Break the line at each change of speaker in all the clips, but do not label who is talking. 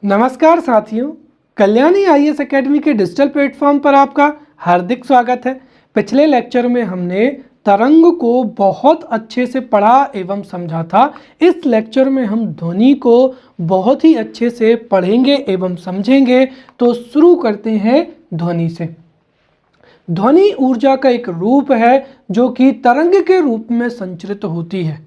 नमस्कार साथियों, Kalyani IAS academy के डिजिटल प्लेटफॉर्म पर आपका हार्दिक स्वागत है। पिछले लेक्चर में हमने तरंग को बहुत अच्छे से पढ़ा एवं समझा था। इस लेक्चर में हम ध्वनि को बहुत ही अच्छे से पढ़ेंगे एवं समझेंगे। तो शुरू करते हैं ध्वनि से। ध्वनि ऊर्जा का एक रूप है जो कि तरंग के रूप में संचरित होती है।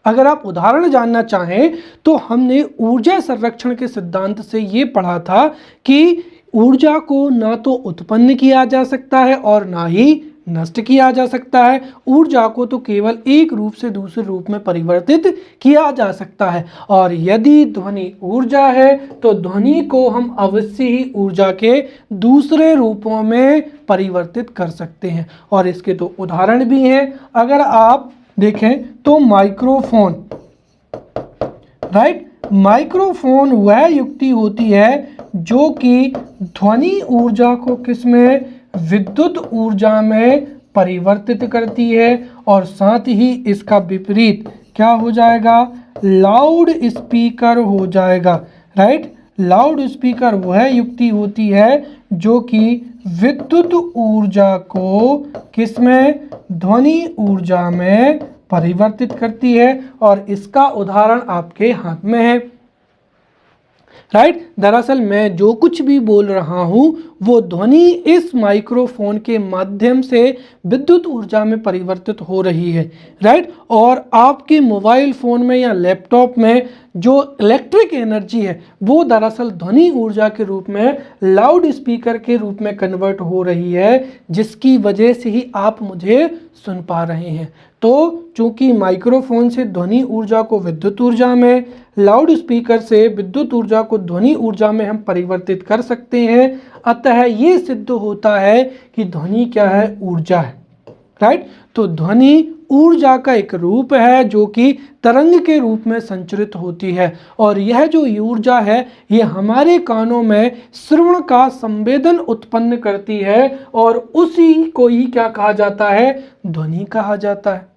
अगर आप उदाहरण जानना चाहें तो हमने ऊर्जा संरक्षण के सिद्धांत से ये पढ़ा था कि ऊर्जा को ना तो उत्पन्न किया जा सकता है और ना ही नष्ट किया जा सकता है। ऊर्जा को तो केवल एक रूप से दूसरे रूप में परिवर्तित किया जा सकता है, और यदि ध्वनि ऊर्जा है तो ध्वनि को हम अवश्य ही ऊर्जा के दूसरे रूपों में परिवर्तित कर सकते हैं। और इसके तो उदाहरण भी हैं। अगर आप देखें तो माइक्रोफोन, राइट, माइक्रोफोन वह युक्ति होती है जो कि ध्वनि ऊर्जा को किसमें, विद्युत ऊर्जा में परिवर्तित करती है, और साथ ही इसका विपरीत क्या हो जाएगा, लाउड स्पीकर हो जाएगा। राइट, लाउड स्पीकर वह युक्ति होती है जो कि विद्युत ऊर्जा को किसमें, ध्वनि ऊर्जा में परिवर्तित करती है, और इसका उदाहरण आपके हाथ में है। राइट, दरअसल मैं जो कुछ भी बोल रहा हूं वो ध्वनि इस माइक्रोफोन के माध्यम से विद्युत ऊर्जा में परिवर्तित हो रही है। राइट, और आपके मोबाइल फ़ोन में या लैपटॉप में जो इलेक्ट्रिक एनर्जी है वो दरअसल ध्वनि ऊर्जा के रूप में लाउड स्पीकर के रूप में कन्वर्ट हो रही है, जिसकी वजह से ही आप मुझे सुन पा रहे हैं। तो चूंकि माइक्रोफोन से ध्वनि ऊर्जा को विद्युत ऊर्जा में, लाउड स्पीकर से विद्युत ऊर्जा को ध्वनि ऊर्जा में हम परिवर्तित कर सकते हैं, अतः ये सिद्ध होता है कि ध्वनि क्या है, ऊर्जा है। राइट, तो ध्वनि ऊर्जा का एक रूप है जो कि तरंग के रूप में संचरित होती है, और यह जो ऊर्जा है ये हमारे कानों में श्रवण का संवेदन उत्पन्न करती है, और उसी को ही क्या कहा जाता है, ध्वनि कहा जाता है।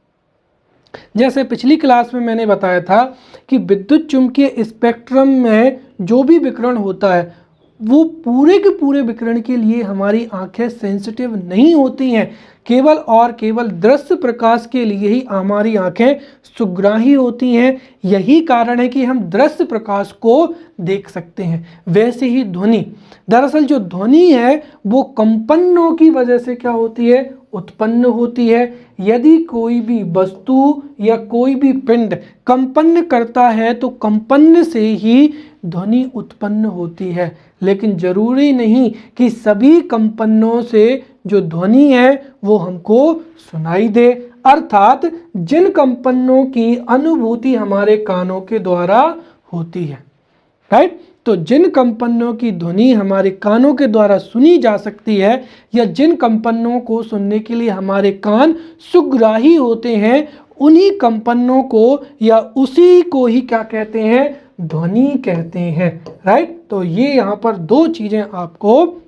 जैसे पिछली क्लास में मैंने बताया था कि विद्युत चुंबकीय स्पेक्ट्रम में जो भी विकिरण होता है वो पूरे के पूरे विकिरण के लिए हमारी आंखें सेंसिटिव नहीं होती हैं। केवल और केवल दृश्य प्रकाश के लिए ही हमारी आंखें सुग्राही होती हैं। यही कारण है कि हम दृश्य प्रकाश को देख सकते हैं। वैसे ही ध्वनि, दरअसल जो ध्वनि है वो कंपनों की वजह से क्या होती है, उत्पन्न होती है। यदि कोई भी वस्तु या कोई भी पिंड कंपन करता है तो कंपन से ही ध्वनि उत्पन्न होती है, लेकिन जरूरी नहीं कि सभी कंपनों से जो ध्वनि है वो हमको सुनाई दे। अर्थात जिन कंपनों की अनुभूति हमारे कानों के द्वारा होती है। राइट, तो जिन कंपनों की ध्वनि हमारे कानों के द्वारा सुनी जा सकती है, या जिन कंपनों को सुनने के लिए हमारे कान सुग्राही होते हैं, उन्हीं कंपनों को या उसी को ही क्या कहते हैं, ध्वनि कहते हैं। राइट, तो ये यहाँ पर दो चीज़ें आपको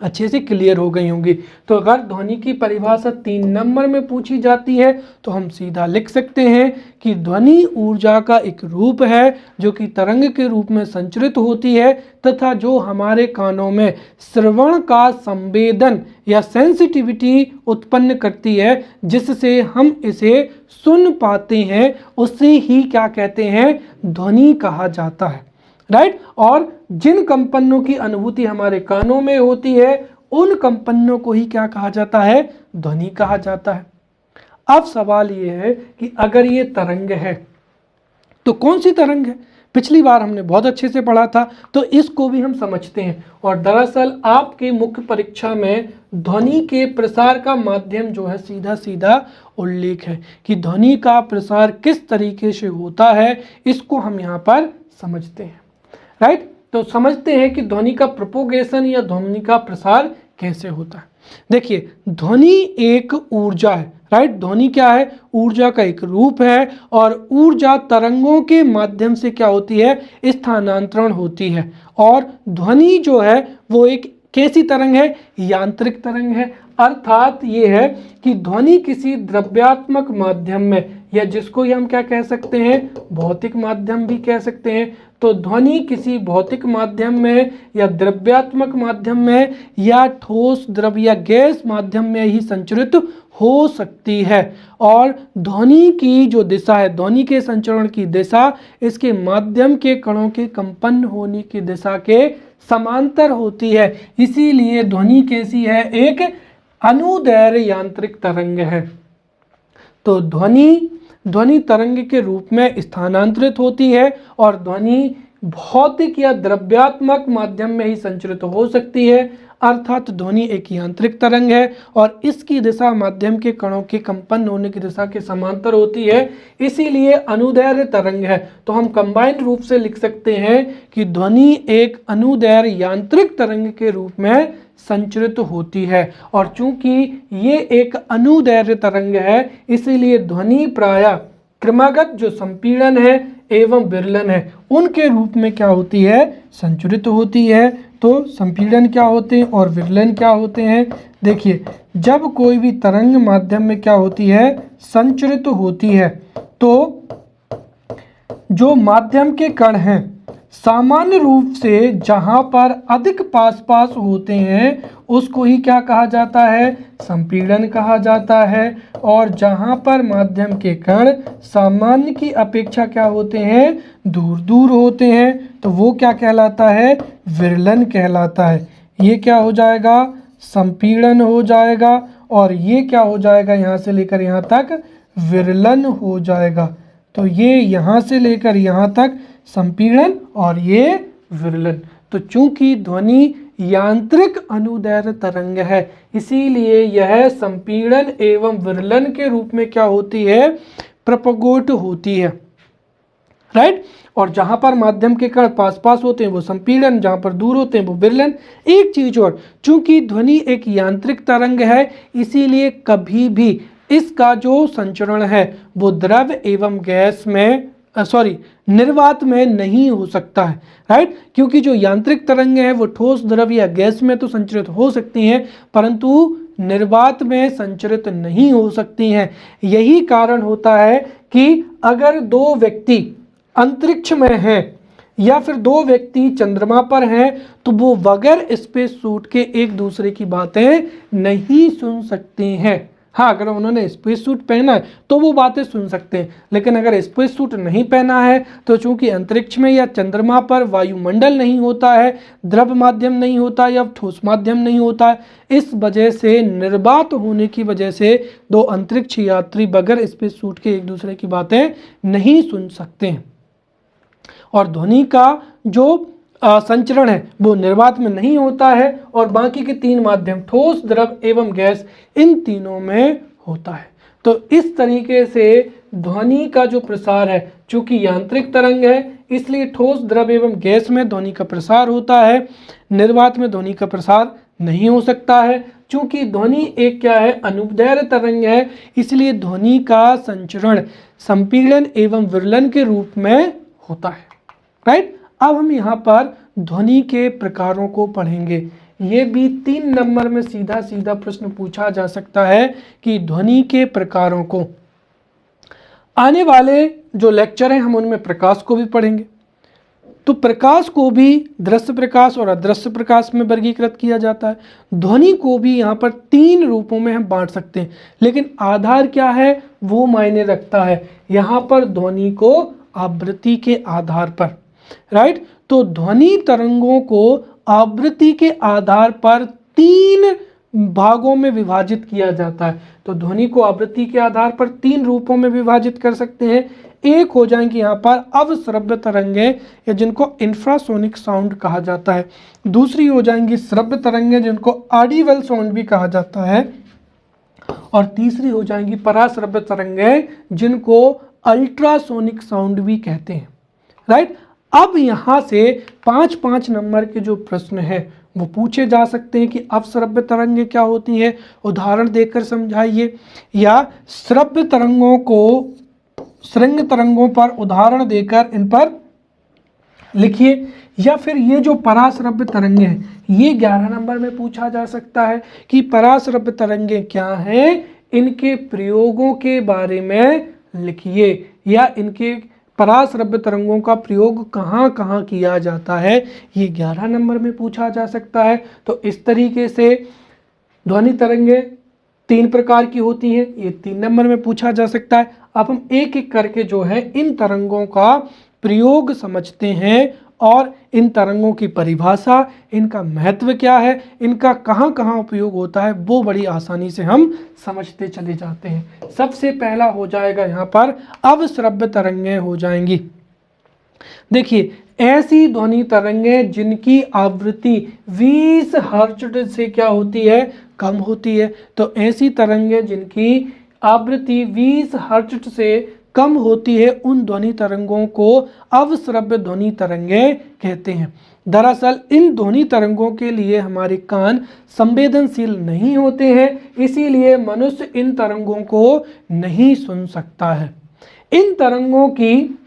अच्छे से क्लियर हो गई होंगी। तो अगर ध्वनि की परिभाषा 3 नंबर में पूछी जाती है तो हम सीधा लिख सकते हैं कि ध्वनि ऊर्जा का एक रूप है जो कि तरंग के रूप में संचरित होती है, तथा जो हमारे कानों में श्रवण का संवेदन या सेंसिटिविटी उत्पन्न करती है, जिससे हम इसे सुन पाते हैं, उसे ही क्या कहते हैं, ध्वनि कहा जाता है। राइट, और जिन कंपनों की अनुभूति हमारे कानों में होती है उन कंपनों को ही क्या कहा जाता है, ध्वनि कहा जाता है। अब सवाल ये है कि अगर ये तरंग है तो कौन सी तरंग है। पिछली बार हमने बहुत अच्छे से पढ़ा था, तो इसको भी हम समझते हैं। और दरअसल आपके मुख्य परीक्षा में ध्वनि के प्रसार का माध्यम जो है सीधा सीधा उल्लेख है कि ध्वनि का प्रसार किस तरीके से होता है, इसको हम यहाँ पर समझते हैं। राइट, तो समझते हैं कि ध्वनि का प्रोपोगेशन या ध्वनि का प्रसार कैसे होता है। देखिए, ध्वनि एक ऊर्जा है। राइट, ध्वनि क्या है, ऊर्जा का एक रूप है, और ऊर्जा तरंगों के माध्यम से क्या होती है, स्थानांतरण होती है। और ध्वनि जो है वो एक कैसी तरंग है, यांत्रिक तरंग है। अर्थात ये है कि ध्वनि किसी द्रव्यात्मक माध्यम में या जिसको ही हम क्या कह सकते हैं, भौतिक माध्यम भी कह सकते हैं। तो ध्वनि किसी भौतिक माध्यम में या द्रव्यात्मक माध्यम में या ठोस द्रव या गैस माध्यम में ही संचरित हो सकती है। और ध्वनि की जो दिशा है, ध्वनि के संचरण की दिशा इसके माध्यम के कणों के कंपन होने की दिशा के समांतर होती है। इसीलिए ध्वनि कैसी है, एक अनुदैर्घ्य यांत्रिक तरंग है। तो ध्वनि तरंग के रूप में स्थानांतरित होती है और ध्वनि भौतिक या द्रव्यात्मक माध्यम में ही संचरित हो सकती है, अर्थात ध्वनि एक यांत्रिक तरंग है और इसकी दिशा माध्यम के कणों के कंपन होने की दिशा के समांतर होती है, इसीलिए अनुदैर्घ्य तरंग है। तो हम कंबाइंड रूप से लिख सकते हैं कि ध्वनि एक अनुदैर्घ्य यांत्रिक तरंग के रूप में संचरित होती है। और चूंकि ये एक अनुदैर्घ्य तरंग है, इसीलिए ध्वनि प्रायः क्रमागत जो संपीड़न है एवं विरलन है उनके रूप में क्या होती है, संचरित होती है। तो संपीड़न क्या होते हैं और विरलन क्या होते हैं, देखिए जब कोई भी तरंग माध्यम में क्या होती है, संचरित होती है, तो जो माध्यम के कण हैं सामान्य रूप से जहां पर अधिक पास पास होते हैं उसको ही क्या कहा जाता है, संपीड़न कहा जाता है। और जहां पर माध्यम के कण सामान्य की अपेक्षा क्या होते हैं, दूर दूर होते हैं, तो वो क्या कहलाता है, विरलन कहलाता है। ये क्या हो जाएगा, संपीड़न हो जाएगा और ये क्या हो जाएगा, यहाँ से लेकर यहाँ तक विरलन हो जाएगा। तो ये यहाँ से लेकर यहाँ तक संपीड़न और ये विरलन। तो चूंकि ध्वनि यांत्रिक अनुदैर्घ्य तरंग है, इसीलिए यह संपीड़न एवं विरलन के रूप में क्या होती है, प्रपगोट होती है, राइट। और जहां पर माध्यम के कण पास पास होते हैं वो संपीड़न, जहां पर दूर होते हैं वो विरलन। एक चीज और, चूंकि ध्वनि एक यांत्रिक तरंग है, इसीलिए कभी भी इसका जो संचरण है वो द्रव एवं गैस में निर्वात में नहीं हो सकता है, राइट। क्योंकि जो यांत्रिक तरंग है वो ठोस द्रव या गैस में तो संचरित हो सकती हैं, परंतु निर्वात में संचरित नहीं हो सकती हैं। यही कारण होता है कि अगर दो व्यक्ति अंतरिक्ष में हैं या फिर दो व्यक्ति चंद्रमा पर हैं, तो वो बगैर स्पेस सूट के एक दूसरे की बातें नहीं सुन सकते हैं। हाँ, अगर उन्होंने स्पेस सूट पहना है तो वो बातें सुन सकते हैं, लेकिन अगर स्पेस सूट नहीं पहना है तो चूंकि अंतरिक्ष में या चंद्रमा पर वायुमंडल नहीं होता है, द्रव माध्यम नहीं होता या ठोस माध्यम नहीं होता है, इस वजह से निर्वात होने की वजह से दो अंतरिक्ष यात्री बगैर स्पेस सूट के एक दूसरे की बातें नहीं सुन सकते हैं। और ध्वनि का जो संचरण है वो निर्वात में नहीं होता है और बाकी के तीन माध्यम ठोस द्रव एवं गैस इन तीनों में होता है। तो इस तरीके से ध्वनि का जो प्रसार है, चूंकि यांत्रिक तरंग है इसलिए ठोस द्रव एवं गैस में ध्वनि का प्रसार होता है, निर्वात में ध्वनि का प्रसार नहीं हो सकता है। चूंकि ध्वनि एक क्या है, अनुदैर्घ्य तरंग है, इसलिए ध्वनि का संचरण संपीड़न एवं विरलन के रूप में होता है, राइट। अब हम यहाँ पर ध्वनि के प्रकारों को पढ़ेंगे। ये भी 3 नंबर में सीधा सीधा प्रश्न पूछा जा सकता है कि ध्वनि के प्रकारों को। आने वाले जो लेक्चर हैं हम उनमें प्रकाश को भी पढ़ेंगे। तो प्रकाश को भी दृश्य प्रकाश और अदृश्य प्रकाश में वर्गीकृत किया जाता है। ध्वनि को भी यहाँ पर 3 रूपों में हम बांट सकते हैं, लेकिन आधार क्या है वो मायने रखता है। यहाँ पर ध्वनि को आवृत्ति के आधार पर, राइट। तो ध्वनि तरंगों को आवृत्ति के आधार पर 3 भागों में विभाजित किया जाता है। तो ध्वनि को आवृत्ति के आधार पर 3 रूपों में विभाजित कर सकते हैं। एक हो जाएंगे यहाँ पर अवश्रव्य तरंगें या जिनको इंफ्रासोनिक साउंड कहा जाता है। दूसरी हो जाएंगी श्रव्य तरंगें जिनको ऑडिबल साउंड भी कहा जाता है। और तीसरी हो जाएंगी पराश्रव्य तरंगें जिनको अल्ट्रासोनिक साउंड भी कहते हैं, राइट। अब यहाँ से 5-5 नंबर के जो प्रश्न हैं वो पूछे जा सकते हैं कि अवश्रव्य तरंगें क्या होती है, उदाहरण देकर समझाइए, या श्रव्य तरंगों को श्रृंग तरंगों पर उदाहरण देकर इन पर लिखिए, या फिर ये जो पराश्रव्य तरंगें हैं ये 11 नंबर में पूछा जा सकता है कि पराश्रव्य तरंगें क्या हैं, इनके प्रयोगों के बारे में लिखिए, या इनके पराश्रव्य तरंगों का प्रयोग कहाँ कहाँ किया जाता है, ये 11 नंबर में पूछा जा सकता है। तो इस तरीके से ध्वनि तरंगे 3 प्रकार की होती हैं, ये 3 नंबर में पूछा जा सकता है। अब हम एक एक करके जो है इन तरंगों का प्रयोग समझते हैं और इन तरंगों की परिभाषा, इनका महत्व क्या है, इनका कहाँ कहाँ उपयोग होता है, वो बड़ी आसानी से हम समझते चले जाते हैं। सबसे पहला हो जाएगा यहाँ पर अवश्रव्य तरंगें हो जाएंगी। देखिए, ऐसी ध्वनि तरंगें जिनकी आवृत्ति 20 हर्ट्ज से क्या होती है, कम होती है। तो ऐसी तरंगें जिनकी आवृत्ति 20 हर्ट्ज से कम होती है, उन ध्वनि तरंगों को अवश्रव्य ध्वनि तरंगें कहते हैं। दरअसल इन ध्वनि तरंगों के लिए हमारे कान संवेदनशील नहीं होते हैं, इसीलिए मनुष्य इन तरंगों को नहीं सुन सकता है। इन तरंगों की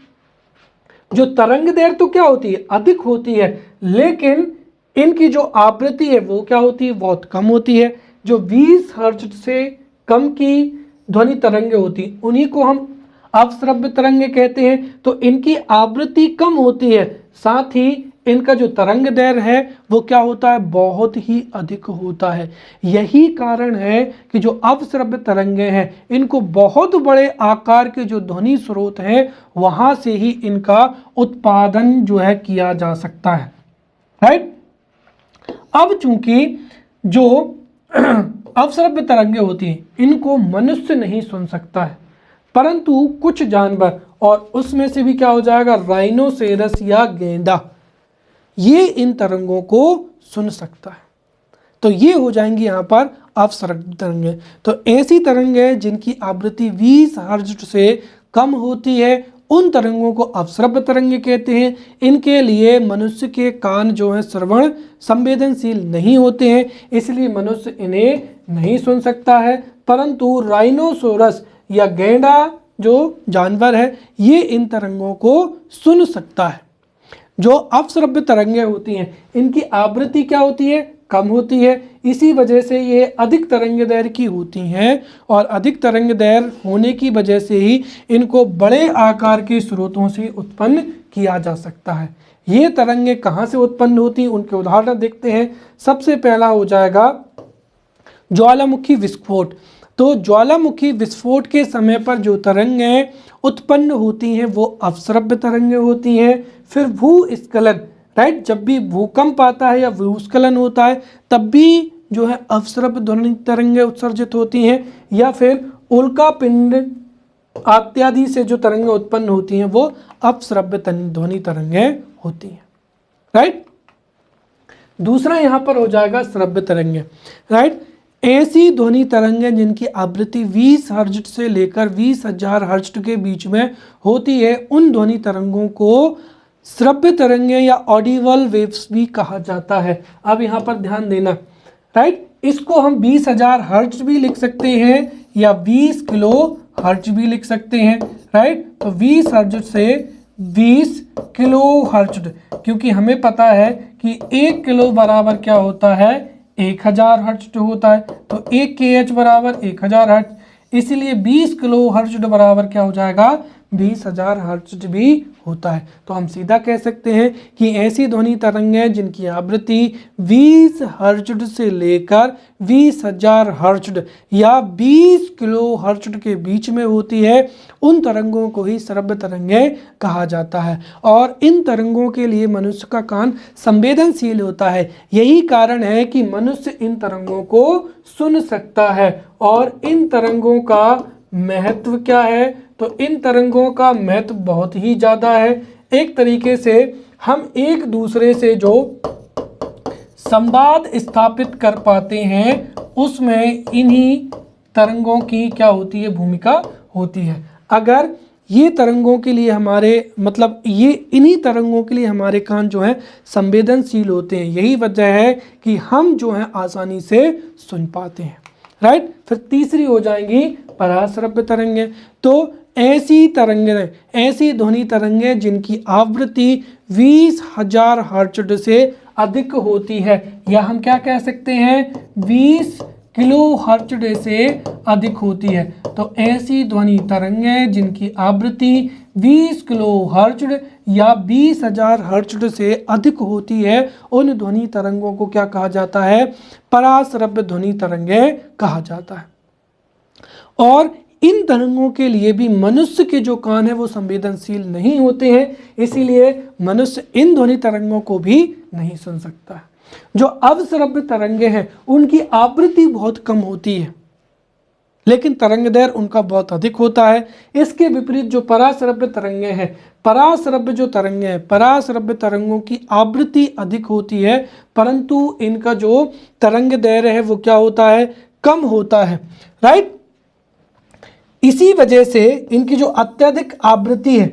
जो तरंग दैर्घ्य तो क्या होती है, अधिक होती है, लेकिन इनकी जो आवृत्ति है वो क्या होती है, बहुत कम होती है। जो 20 हर्ट्ज से कम की ध्वनि तरंगे होती हैं उन्हीं को हम अवश्रव्य तरंगे कहते हैं। तो इनकी आवृत्ति कम होती है, साथ ही इनका जो तरंग दैर्घ्य है वो क्या होता है, बहुत ही अधिक होता है। यही कारण है कि जो अवश्रव्य तरंगे हैं इनको बहुत बड़े आकार के जो ध्वनि स्रोत हैं वहां से ही इनका उत्पादन जो है किया जा सकता है, राइट। अब चूंकि जो अवश्रव्य तरंगे होती हैं इनको मनुष्य नहीं सुन सकता है, परंतु कुछ जानवर, और उसमें से भी क्या हो जाएगा, राइनोसेरस या गेंडा, ये इन तरंगों को सुन सकता है। तो ये हो जाएंगी यहाँ पर अवश्रव्य तरंगे। तो ऐसी तरंगें जिनकी आवृत्ति 20 हर्ट्ज से कम होती है उन तरंगों को अवश्रव्य तरंगे कहते हैं। इनके लिए मनुष्य के कान जो है श्रवण संवेदनशील नहीं होते हैं, इसलिए मनुष्य इन्हें नहीं सुन सकता है। परंतु राइनोसोरस या गैंडा जो जानवर है ये इन तरंगों को सुन सकता है। जो अवश्रव्य तरंगे होती हैं इनकी आवृत्ति क्या होती है, कम होती है, इसी वजह से ये अधिक तरंग दैर्घ्य की होती हैं, और अधिक तरंग दैर्घ्य होने की वजह से ही इनको बड़े आकार के स्रोतों से उत्पन्न किया जा सकता है। ये तरंगे कहाँ से उत्पन्न होती हैं, उनके उदाहरण देखते हैं। सबसे पहला हो जाएगा ज्वालामुखी विस्फोट। तो ज्वालामुखी विस्फोट के समय पर जो तरंगें उत्पन्न होती हैं वो अवश्रव्य तरंगें होती हैं। फिर भूस्खलन, राइट, जब भी भूकंप आता है या भूस्खलन होता है तब भी जो है अवश्रव्य ध्वनि तरंगें उत्सर्जित होती हैं, या फिर उल्कापिंड इत्यादि से जो तरंगें उत्पन्न होती हैं वो अवश्रव्य ध्वनि तरंगें होती हैं, राइट। दूसरा यहाँ पर हो जाएगा श्रव्य तरंगें, राइट। ऐसी ध्वनि तरंगें जिनकी आवृत्ति 20 हर्ट्ज से लेकर 20,000 हर्ट्ज के बीच में होती है उन ध्वनि तरंगों को श्रव्य तरंगें या ऑडिबल वेव्स भी कहा जाता है। अब यहाँ पर ध्यान देना, राइट, इसको हम 20,000 हर्ट्ज भी लिख सकते हैं या 20 किलो हर्ट्ज भी लिख सकते हैं, राइट। तो 20 हर्ट्ज से 20 किलो हर्ट्ज, क्योंकि हमें पता है कि 1 किलो बराबर क्या होता है, 1000 हर्ट्ज होता है। तो 1 kH बराबर 1000 हर्ट्ज, इसलिए 20 किलो हर्ट्ज बराबर क्या हो जाएगा, 20,000 हर्ट्ज भी होता है। तो हम सीधा कह सकते हैं कि ऐसी ध्वनि तरंगें जिनकी आवृत्ति 20 हर्ट्ज से लेकर 20,000 हर्ट्ज या 20 किलो हर्ट्ज के बीच में होती है उन तरंगों को ही श्रव्य तरंगें कहा जाता है। और इन तरंगों के लिए मनुष्य का कान संवेदनशील होता है, यही कारण है कि मनुष्य इन तरंगों को सुन सकता है। और इन तरंगों का महत्व क्या है, तो इन तरंगों का महत्व बहुत ही ज़्यादा है। एक तरीके से हम एक दूसरे से जो संवाद स्थापित कर पाते हैं उसमें इन्हीं तरंगों की क्या होती है, भूमिका होती है। अगर ये तरंगों के लिए हमारे ये इन्हीं तरंगों के लिए हमारे कान जो है संवेदनशील होते हैं, यही वजह है कि हम जो है आसानी से सुन पाते हैं, राइट। फिर तीसरी हो जाएंगी पराश्रव्य तरंगें। तो ऐसी तरंगें, ऐसी ध्वनि तरंगें जिनकी आवृत्ति 20,000 हर्ट्ज से अधिक होती है, या हम क्या कह सकते हैं, 20 किलोहर्ट्ज़ से अधिक होती है। तो ऐसी ध्वनि तरंगें जिनकी आवृत्ति 20 किलोहर्ट्ज़ या 20,000 हर्ट्ज़ से अधिक होती है, उन ध्वनि तरंगों को क्या कहा जाता है? पराश्रव्य ध्वनि तरंगें कहा जाता है। और इन तरंगों के लिए भी मनुष्य के जो कान है वो संवेदनशील नहीं होते हैं, इसीलिए मनुष्य इन ध्वनि तरंगों को भी नहीं सुन सकता है। जो अवश्रव्य तरंगे हैं उनकी आवृत्ति बहुत कम होती है, लेकिन तरंगदैर्घ्य उनका बहुत अधिक होता है। इसके विपरीत जो पराश्रव्य तरंगे हैं, पराश्रव्य जो तरंगे हैं, पराश्रव्य तरंगों की आवृत्ति अधिक होती है, परंतु इनका जो तरंगदैर्घ्य है वो क्या होता है? कम होता है। राइट, इसी वजह से इनकी जो अत्यधिक आवृत्ति है,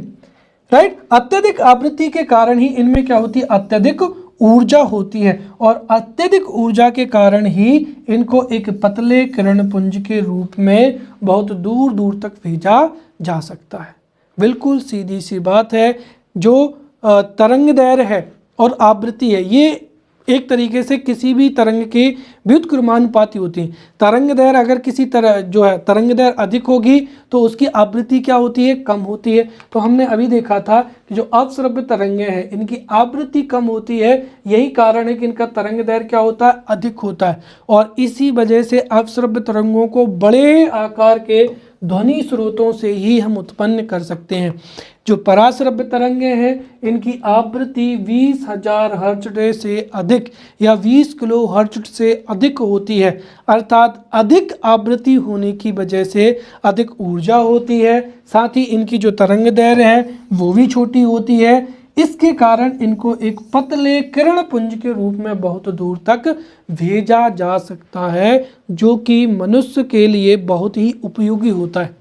राइट, अत्यधिक आवृत्ति के कारण ही इनमें क्या होती है? अत्यधिक ऊर्जा होती है, और अत्यधिक ऊर्जा के कारण ही इनको एक पतले किरणपुंज के रूप में बहुत दूर दूर तक भेजा जा सकता है। बिल्कुल सीधी सी बात है। जो तरंगदैर्घ्य है और आवृत्ति है, ये एक तरीके से किसी भी तरंग के व्युत्क्रमानुपाती होती है। तरंगदैर्घ्य अगर किसी तरह जो है तरंगदैर्घ्य अधिक होगी तो उसकी आवृत्ति क्या होती है? कम होती है। तो हमने अभी देखा था कि जो अवश्रव्य तरंगें हैं इनकी आवृत्ति कम होती है, यही कारण है कि इनका तरंगदैर्घ्य क्या होता है? अधिक होता है। और इसी वजह से अवश्रव्य तरंगों को बड़े आकार के ध्वनि स्रोतों से ही हम उत्पन्न कर सकते हैं। जो पराश्रव्य तरंगे हैं इनकी आवृत्ति 20,000 हर्ट्ज़ से अधिक या 20 किलोहर्ट्ज़ से अधिक होती है, अर्थात अधिक आवृत्ति होने की वजह से अधिक ऊर्जा होती है। साथ ही इनकी जो तरंगदैर्घ्य है वो भी छोटी होती है। इसके कारण इनको एक पतले किरणपुंज के रूप में बहुत दूर तक भेजा जा सकता है, जो कि मनुष्य के लिए बहुत ही उपयोगी होता है,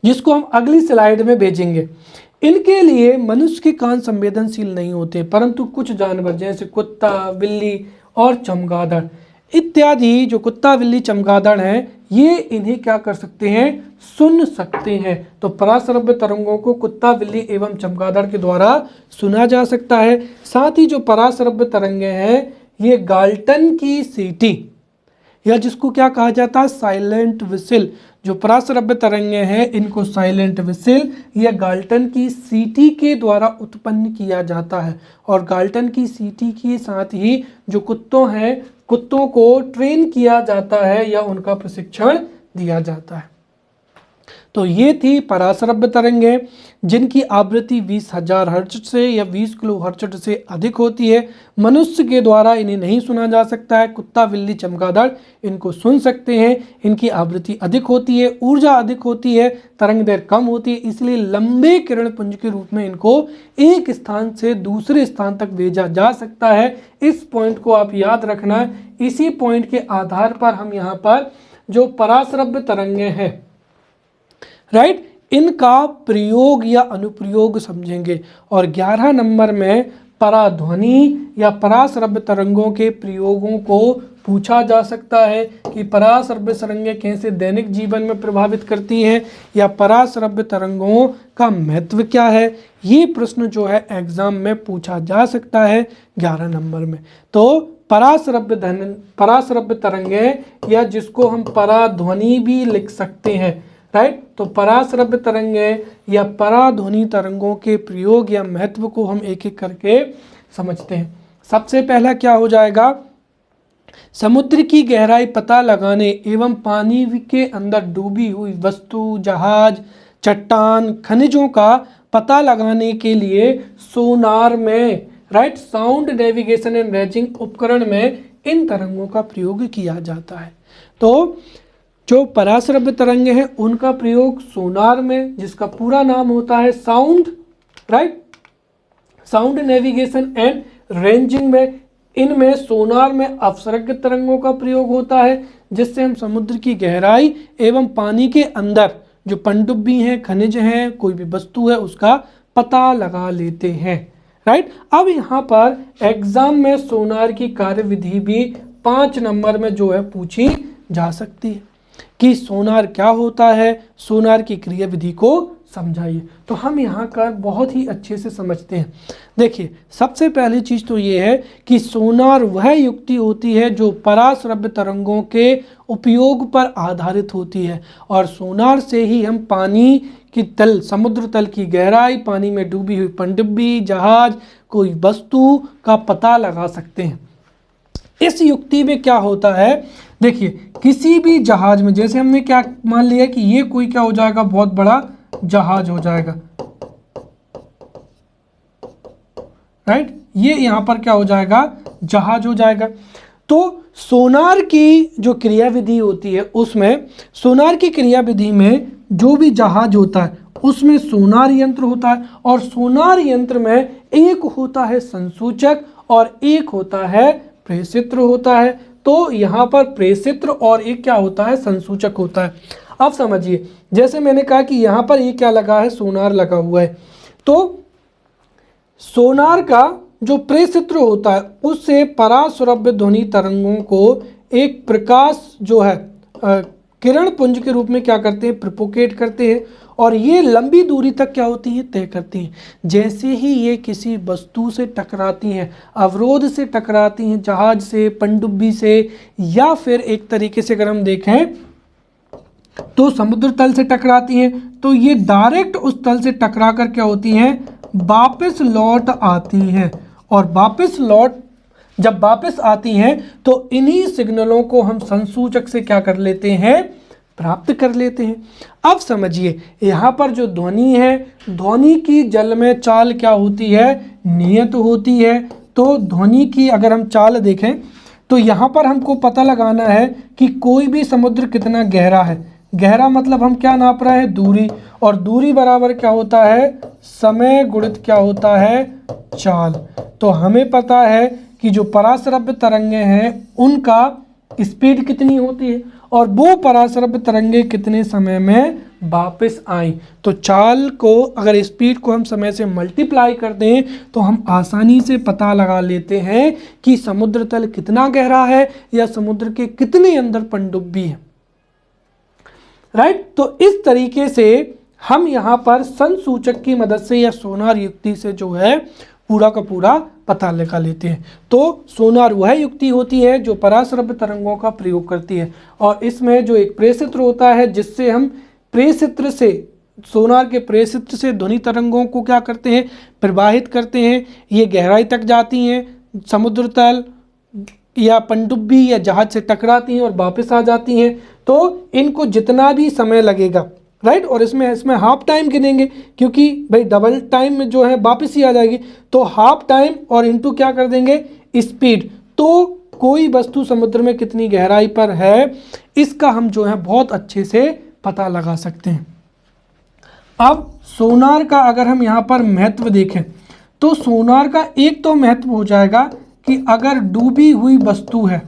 जिसको हम अगली स्लाइड में भेजेंगे। इनके लिए मनुष्य के कान संवेदनशील नहीं होते, परंतु कुछ जानवर जैसे कुत्ता, बिल्ली और चमगादड़ इत्यादि, जो कुत्ता, बिल्ली, चमगादड़ हैं, ये इन्हें क्या कर सकते हैं? सुन सकते हैं। तो पराश्रव्य तरंगों को कुत्ता, बिल्ली एवं चमगादड़ के द्वारा सुना जा सकता है। साथ ही जो पराश्रव्य तरंगे हैं ये गाल्टन की सीटी, या जिसको क्या कहा जाता है? Silent whistle. जो पराश्रव्य तरंगे हैं इनको साइलेंट विसिल या गाल्टन की सीटी के द्वारा उत्पन्न किया जाता है। और गाल्टन की सीटी के साथ ही जो कुत्तों को ट्रेन किया जाता है या उनका प्रशिक्षण दिया जाता है। तो ये थी पराश्रव्य तरंगे जिनकी आवृत्ति 20,000 हर्ट्ज़ से या 20 किलोहर्ट्ज़ से अधिक होती है। मनुष्य के द्वारा इन्हें नहीं सुना जा सकता है। कुत्ता, बिल्ली, चमगादड़ इनको सुन सकते हैं। इनकी आवृत्ति अधिक होती है, ऊर्जा अधिक होती है, तरंगदैर्घ्य कम होती है, इसलिए लंबे किरणपुंज के रूप में इनको एक स्थान से दूसरे स्थान तक भेजा जा सकता है। इस पॉइंट को आप याद रखना है। इसी पॉइंट के आधार पर हम यहाँ पर जो पराश्रव्य तरंगे हैं, राइट, इनका प्रयोग या अनुप्रयोग समझेंगे। और 11 नंबर में पराध्वनि या पराश्रव्य तरंगों के प्रयोगों को पूछा जा सकता है कि पराश्रव्य तरंगें कैसे दैनिक जीवन में प्रभावित करती हैं या पराश्रव्य तरंगों का महत्व क्या है। ये प्रश्न जो है एग्जाम में पूछा जा सकता है 11 नंबर में। तो पराश्रव्य तरंगें, या जिसको हम पराध्वनि भी लिख सकते हैं, राइट। तो पराश्रव्य तरंगें या पराध्वनि तरंगों के प्रयोग या महत्व को हम एक एक करके समझते हैं। सबसे पहला क्या हो जाएगा? समुद्र की गहराई पता लगाने एवं पानी के अंदर डूबी हुई वस्तु, जहाज, चट्टान, खनिजों का पता लगाने के लिए सोनार में, right, sound navigation and ranging उपकरण में इन तरंगों का प्रयोग किया जाता है। तो जो पराश्रव्य तरंगे हैं उनका प्रयोग सोनार में, जिसका पूरा नाम होता है sound, right, sound navigation and ranging में, इनमें सोनार में अपसर्ग तरंगों का प्रयोग होता है, जिससे हम समुद्र की गहराई एवं पानी के अंदर जो पनडुब्बी हैं, खनिज हैं, कोई भी वस्तु है, उसका पता लगा लेते हैं, राइट। अब यहाँ पर एग्जाम में सोनार की कार्यविधि भी 5 नंबर में जो है पूछी जा सकती है। कि सोनार क्या होता है, सोनार की क्रिया विधि को समझाइए। तो हम यहाँ का बहुत ही अच्छे से समझते हैं। देखिए, सबसे पहली चीज़ तो ये है कि सोनार वह युक्ति होती है जो पराश्रव्य तरंगों के उपयोग पर आधारित होती है, और सोनार से ही हम पानी की तल, समुद्र तल की गहराई, पानी में डूबी हुई पनडुब्बी, जहाज, कोई वस्तु का पता लगा सकते हैं। इस युक्ति में क्या होता है, देखिए, किसी भी जहाज में, जैसे हमने क्या मान लिया कि ये कोई क्या हो जाएगा, बहुत बड़ा जहाज हो जाएगा, राइट, ये यहां पर क्या हो जाएगा, जहाज हो जाएगा। तो सोनार की जो क्रिया विधि होती है, उसमें सोनार की क्रिया विधि में जो भी जहाज होता है उसमें सोनार यंत्र होता है, और सोनार यंत्र में एक होता है संसूचक और एक होता है प्रेषित्र होता है। तो यहाँ पर प्रेषित्र और एक क्या होता है, संसूचक होता है। अब समझिए, जैसे मैंने कहा कि यहाँ पर ये क्या लगा है, सोनार लगा हुआ है। तो सोनार का जो प्रेषित्र होता है उससे पराश्रव्य ध्वनि तरंगों को एक प्रकाश जो है किरण पुंज के रूप में क्या करते हैं, प्रोपोगेट करते हैं, और ये लंबी दूरी तक क्या होती हैं, तय करती हैं। जैसे ही ये किसी वस्तु से टकराती हैं, अवरोध से टकराती हैं, जहाज से, पनडुब्बी से, या फिर एक तरीके से अगर हम देखें तो समुद्र तल से टकराती हैं, तो ये डायरेक्ट उस तल से टकरा कर क्या होती हैं, वापस लौट आती हैं। और जब वापस आती हैं तो इन्हीं सिग्नलों को हम संसूचक से क्या कर लेते हैं, प्राप्त कर लेते हैं। अब समझिए, यहाँ पर जो ध्वनि है, ध्वनि की जल में चाल क्या होती है, नियत होती है। तो ध्वनि की अगर हम चाल देखें तो यहाँ पर हमको पता लगाना है कि कोई भी समुद्र कितना गहरा है। गहरा मतलब हम क्या नाप रहे हैं, दूरी, और दूरी बराबर क्या होता है, समय गुणित क्या होता है, चाल। तो हमें पता है कि जो पराश्रव्य तरंगे हैं उनका स्पीड कितनी होती है, और वो पराश्रव्य तरंगे कितने समय में वापस आई। तो चाल को, अगर स्पीड को हम समय से मल्टीप्लाई कर दें तो हम आसानी से पता लगा लेते हैं कि समुद्र तल कितना गहरा है या समुद्र के कितने अंदर पनडुब्बी है, राइट। तो इस तरीके से हम यहाँ पर संसूचक की मदद से या सोनार युक्ति से जो है पूरा का पूरा पता लगा लेते हैं। तो सोनार वह युक्ति होती है जो पराश्रव्य तरंगों का प्रयोग करती है, और इसमें जो एक प्रेषित्र होता है जिससे हम प्रेषित्र से, सोनार के प्रेषित्र से ध्वनि तरंगों को क्या करते हैं, प्रवाहित करते हैं। ये गहराई तक जाती हैं, समुद्र तल या पनडुब्बी या जहाज से टकराती हैं और वापस आ जाती हैं। तो इनको जितना भी समय लगेगा, राइट, और इसमें हाफ टाइम गिनेंगे क्योंकि भाई डबल टाइम में जो है वापस ही आ जाएगी। तो हाफ टाइम और इनटू क्या कर देंगे, स्पीड। तो कोई वस्तु समुद्र में कितनी गहराई पर है इसका हम जो है बहुत अच्छे से पता लगा सकते हैं। अब सोनार का अगर हम यहाँ पर महत्व देखें तो सोनार का एक तो महत्व हो जाएगा कि अगर डूबी हुई वस्तु है,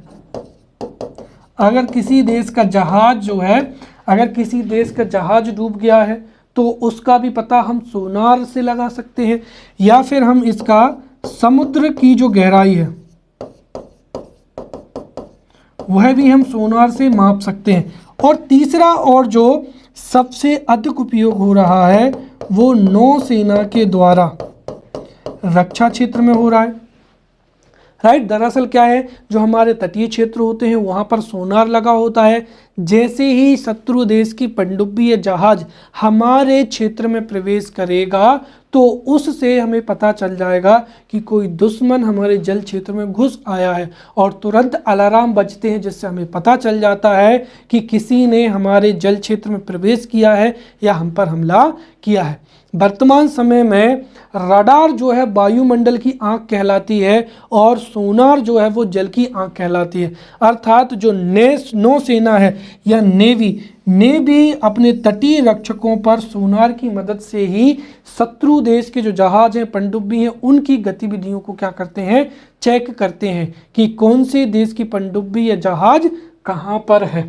अगर किसी देश का जहाज जो है, अगर किसी देश का जहाज डूब गया है तो उसका भी पता हम सोनार से लगा सकते हैं, या फिर हम इसका समुद्र की जो गहराई है वह भी हम सोनार से माप सकते हैं। और तीसरा, और जो सबसे अधिक उपयोग हो रहा है वो नौसेना के द्वारा रक्षा क्षेत्र में हो रहा है, राइट। दरअसल क्या है, जो हमारे तटीय क्षेत्र होते हैं वहाँ पर सोनार लगा होता है। जैसे ही शत्रु देश की पनडुब्बी या जहाज हमारे क्षेत्र में प्रवेश करेगा तो उससे हमें पता चल जाएगा कि कोई दुश्मन हमारे जल क्षेत्र में घुस आया है, और तुरंत अलार्म बजते हैं जिससे हमें पता चल जाता है कि किसी ने हमारे जल क्षेत्र में प्रवेश किया है या हम पर हमला किया है। वर्तमान समय में रडार जो है वायुमंडल की आंख कहलाती है, और सोनार जो है वो जल की आंख कहलाती है। अर्थात जो नौसेना है या नेवी अपने तटीय रक्षकों पर सोनार की मदद से ही शत्रु देश के जो जहाज हैं, पनडुब्बी हैं, उनकी गतिविधियों को क्या करते हैं, चेक करते हैं कि कौन से देश की पनडुब्बी या जहाज कहाँ पर है,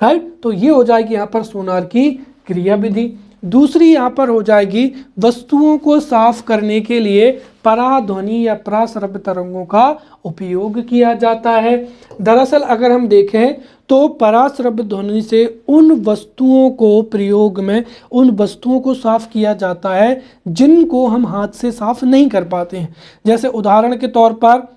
राइट। तो ये हो जाएगी यहाँ पर सोनार की क्रिया विधि। दूसरी यहाँ पर हो जाएगी वस्तुओं को साफ करने के लिए पराध्वनि या पराश्रव्य तरंगों का उपयोग किया जाता है। दरअसल अगर हम देखें तो पराश्रव्य ध्वनि से उन वस्तुओं को प्रयोग में उन वस्तुओं को साफ किया जाता है जिनको हम हाथ से साफ नहीं कर पाते हैं। जैसे उदाहरण के तौर पर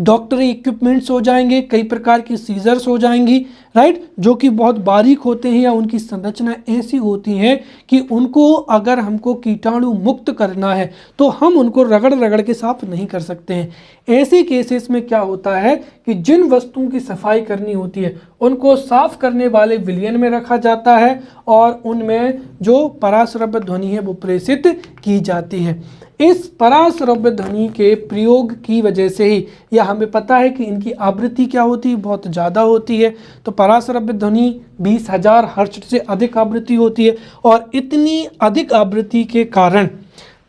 डॉक्टरी इक्विपमेंट्स हो जाएंगे, कई प्रकार की सीजर्स हो जाएंगी, राइट, जो कि बहुत बारीक होते हैं या उनकी संरचना ऐसी होती है कि उनको अगर हमको कीटाणु मुक्त करना है तो हम उनको रगड़ रगड़ के साफ नहीं कर सकते हैं। ऐसे केसेस में क्या होता है कि जिन वस्तुओं की सफाई करनी होती है उनको साफ करने वाले विलयन में रखा जाता है और उनमें जो पराश्रव्य ध्वनि है वो प्रेषित की जाती है। इस पराश्रव्य ध्वनि के प्रयोग की वजह से ही, या हमें पता है कि इनकी आवृत्ति क्या होती है, बहुत ज़्यादा होती है। तो पराश्रव्य ध्वनि 20,000 हर्ट्ज से अधिक आवृत्ति होती है और इतनी अधिक आवृत्ति के कारण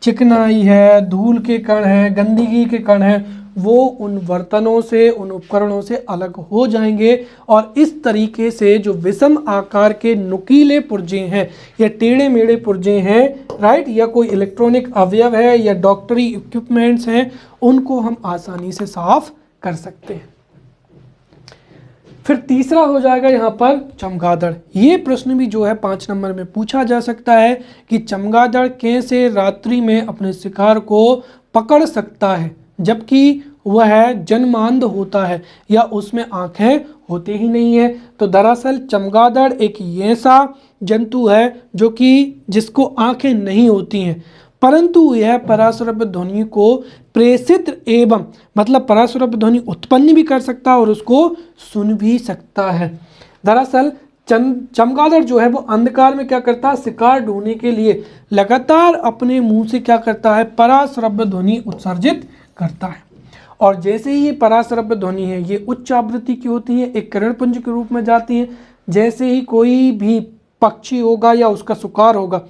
चिकनाई है, धूल के कण हैं, गंदगी के कण हैं, वो उन बर्तनों से, उन उपकरणों से अलग हो जाएंगे और इस तरीके से जो विषम आकार के नुकीले पुर्जे हैं या टेढ़े मेढ़े पुर्जे हैं, राइट, या कोई इलेक्ट्रॉनिक अवयव है या डॉक्टरी इक्विपमेंट्स हैं, उनको हम आसानी से साफ कर सकते हैं। फिर तीसरा हो जाएगा यहाँ पर चमगादड़। ये प्रश्न भी जो है 5 नंबर में पूछा जा सकता है कि चमगादड़ कैसे रात्रि में अपने शिकार को पकड़ सकता है जबकि वह जन्मांध होता है या उसमें आंखें होती ही नहीं है। तो दरअसल चमगादड़ एक ऐसा जंतु है जो कि जिसको आंखें नहीं होती हैं, परंतु यह पराश्रव्य ध्वनि को प्रेषित एवं मतलब पराश्रव्य ध्वनि उत्पन्न भी कर सकता है और उसको सुन भी सकता है। दरअसल चमगादड़ जो है वो अंधकार में क्या करता है, शिकार ढूंढने के लिए लगातार अपने मुंह से क्या करता है, पराश्रव्य ध्वनि उत्सर्जित करता है। और जैसे ही ये पराश्रव्य ध्वनि है ये उच्च आवृत्ति की होती है, एक किरणपुंज के रूप में जाती है। जैसे ही कोई भी पक्षी होगा या उसका शिकार होगा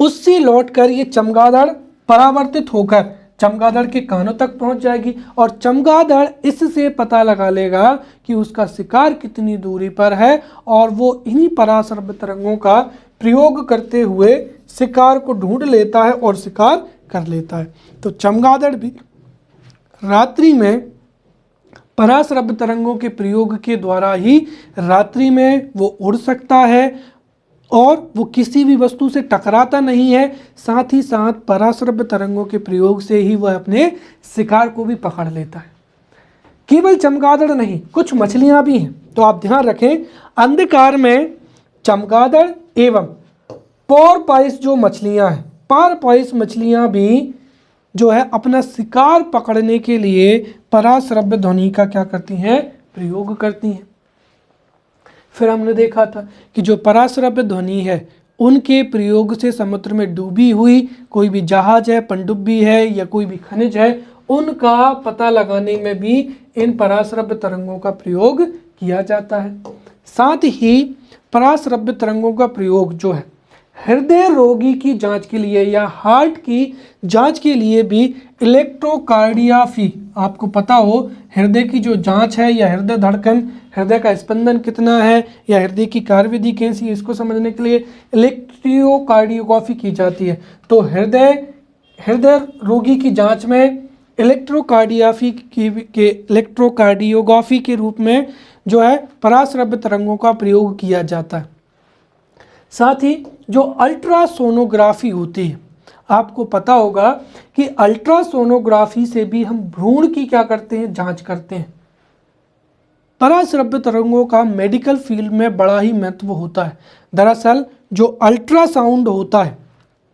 उससे लौटकर ये चमगादड़ परावर्तित होकर चमगादड़ के कानों तक पहुंच जाएगी और चमगादड़ इससे पता लगा लेगा कि उसका शिकार कितनी दूरी पर है और वो इन्हीं पराश्रव्य तरंगों का प्रयोग करते हुए शिकार को ढूंढ लेता है और शिकार कर लेता है। तो चमगादड़ भी रात्रि में पराश्रव्य तरंगों के प्रयोग के द्वारा ही रात्रि में वो उड़ सकता है और वो किसी भी वस्तु से टकराता नहीं है, साथ ही साथ पराश्रव्य तरंगों के प्रयोग से ही वह अपने शिकार को भी पकड़ लेता है। केवल चमगादड़ नहीं, कुछ मछलियां भी हैं, तो आप ध्यान रखें, अंधकार में चमगादड़ एवं पोरपाइस जो मछलियां हैं, पोरपाइस मछलियां भी जो है अपना शिकार पकड़ने के लिए पराश्रव्य ध्वनि का क्या करती हैं, प्रयोग करती हैं। फिर हमने देखा था कि जो पराश्रव्य ध्वनि है उनके प्रयोग से समुद्र में डूबी हुई कोई भी जहाज है, पनडुब्बी है या कोई भी खनिज है, उनका पता लगाने में भी इन पराश्रव्य तरंगों का प्रयोग किया जाता है। साथ ही पराश्रव्य तरंगों का प्रयोग जो है हृदय रोगी की जांच के लिए या हार्ट की जांच के लिए भी इलेक्ट्रोकार्डियोग्राफी, आपको पता हो हृदय की जो जांच है या हृदय धड़कन, हृदय का स्पंदन कितना है या हृदय की कार्यविधि कैसी है, इसको समझने के लिए इलेक्ट्रोकार्डियोग्राफी की जाती है। तो हृदय रोगी की जांच में इलेक्ट्रोकार्डियोग्राफी के रूप में जो है पराश्रव्य तरंगों का प्रयोग किया जाता है। साथ ही जो अल्ट्रासोनोग्राफी होती है, आपको पता होगा कि अल्ट्रासोनोग्राफी से भी हम भ्रूण की क्या करते हैं, जांच करते हैं। पराश्रव्य तरंगों का मेडिकल फील्ड में बड़ा ही महत्व होता है। दरअसल जो अल्ट्रासाउंड होता है,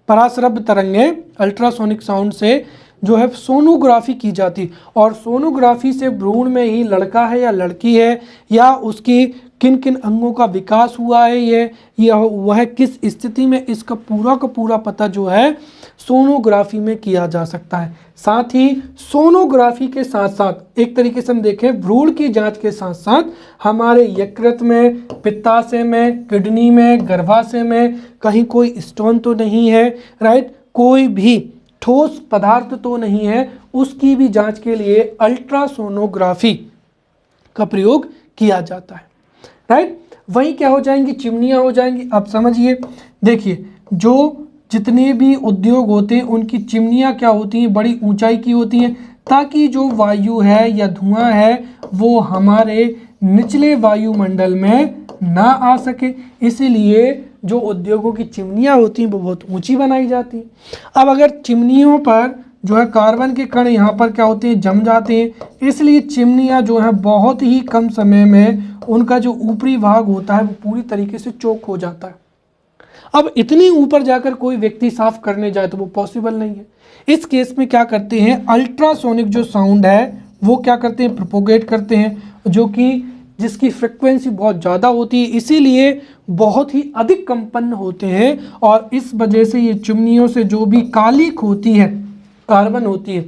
पराश्रव्य तरंगें अल्ट्रासोनिक साउंड से जो है सोनोग्राफी की जाती और सोनोग्राफी से भ्रूण में ही लड़का है या लड़की है या उसकी किन किन अंगों का विकास हुआ है ये वह किस स्थिति में, इसका पूरा का पूरा पता जो है सोनोग्राफी में किया जा सकता है। साथ ही सोनोग्राफी के साथ साथ एक तरीके से हम देखें भ्रूण की जांच के साथ साथ हमारे यकृत में, पित्ताशय में, किडनी में, गर्भाशय में कहीं कोई स्टोन तो नहीं है, राइट, कोई भी ठोस पदार्थ तो नहीं है, उसकी भी जांच के लिए अल्ट्रासोनोग्राफी का प्रयोग किया जाता है, राइट। वहीं क्या हो जाएंगी, चिमनियां हो जाएंगी। अब समझिए, देखिए जो जितने भी उद्योग होते हैं उनकी चिमनियाँ क्या होती हैं, बड़ी ऊंचाई की होती हैं, ताकि जो वायु है या धुआं है वो हमारे निचले वायुमंडल में ना आ सके। इसीलिए जो उद्योगों की चिमनियाँ होती हैं वो बहुत ऊंची बनाई जाती हैं। अब अगर चिमनियों पर जो है कार्बन के कण यहाँ पर क्या होते हैं, जम जाते हैं, इसलिए चिमनियाँ जो है बहुत ही कम समय में उनका जो ऊपरी भाग होता है वो पूरी तरीके से चोक हो जाता है। अब इतनी ऊपर जाकर कोई व्यक्ति साफ करने जाए तो वो पॉसिबल नहीं है। इस केस में क्या करते हैं, अल्ट्रासोनिक जो साउंड है वो क्या करते हैं, प्रोपोगेट करते हैं, जो कि जिसकी फ्रिक्वेंसी बहुत ज़्यादा होती है, इसीलिए बहुत ही अधिक कंपन होते हैं और इस वजह से ये चिमनियों से जो भी कालिक होती है, कार्बन होती है,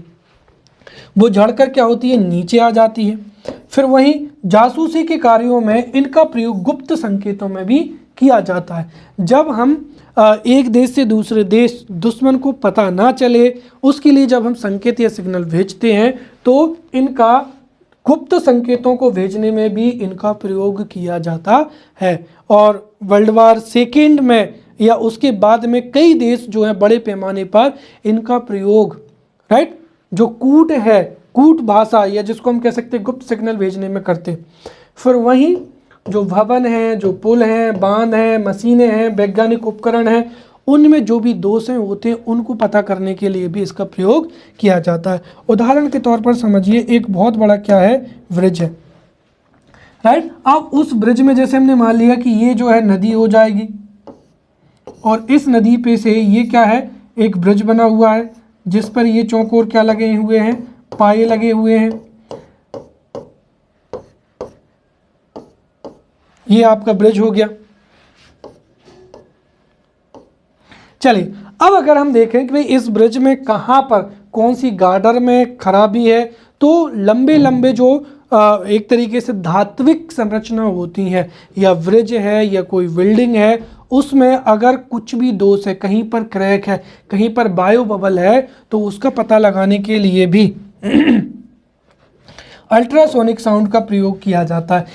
वो झड़कर क्या होती है, नीचे आ जाती है। फिर वहीं जासूसी के कार्यों में इनका प्रयोग गुप्त संकेतों में भी किया जाता है। जब हम एक देश से दूसरे देश दुश्मन को पता ना चले, उसके लिए जब हम संकेत या सिग्नल भेजते हैं तो इनका गुप्त संकेतों को भेजने में भी इनका प्रयोग किया जाता है। और वर्ल्ड वार सेकेंड में या उसके बाद में कई देश जो है बड़े पैमाने पर इनका प्रयोग, राइट, जो कूट है, कूट भाषा या जिसको हम कह सकते हैं गुप्त सिग्नल भेजने में करते। फिर वहीं जो भवन हैं, जो पुल हैं, बांध हैं, मशीनें हैं, वैज्ञानिक उपकरण हैं, उनमें जो भी दोष हैं होते हैं उनको पता करने के लिए भी इसका प्रयोग किया जाता है। उदाहरण के तौर पर समझिए, एक बहुत बड़ा क्या है, ब्रिज है, राइट। अब उस ब्रिज में जैसे हमने मान लिया कि ये जो है नदी हो जाएगी और इस नदी पे से ये क्या है, एक ब्रिज बना हुआ है जिस पर ये चौकोर क्या लगे हुए हैं, पाए लगे हुए हैं। ये आपका ब्रिज हो गया। चलिए अब अगर हम देखें कि भाई इस ब्रिज में कहाँ पर कौन सी गार्डर में खराबी है, तो लंबे लंबे जो एक तरीके से धात्विक संरचना होती हैं या ब्रिज है या कोई बिल्डिंग है, उसमें अगर कुछ भी दोष है, कहीं पर क्रैक है, कहीं पर बायो बबल है, तो उसका पता लगाने के लिए भी अल्ट्रासोनिक साउंड का प्रयोग किया जाता है।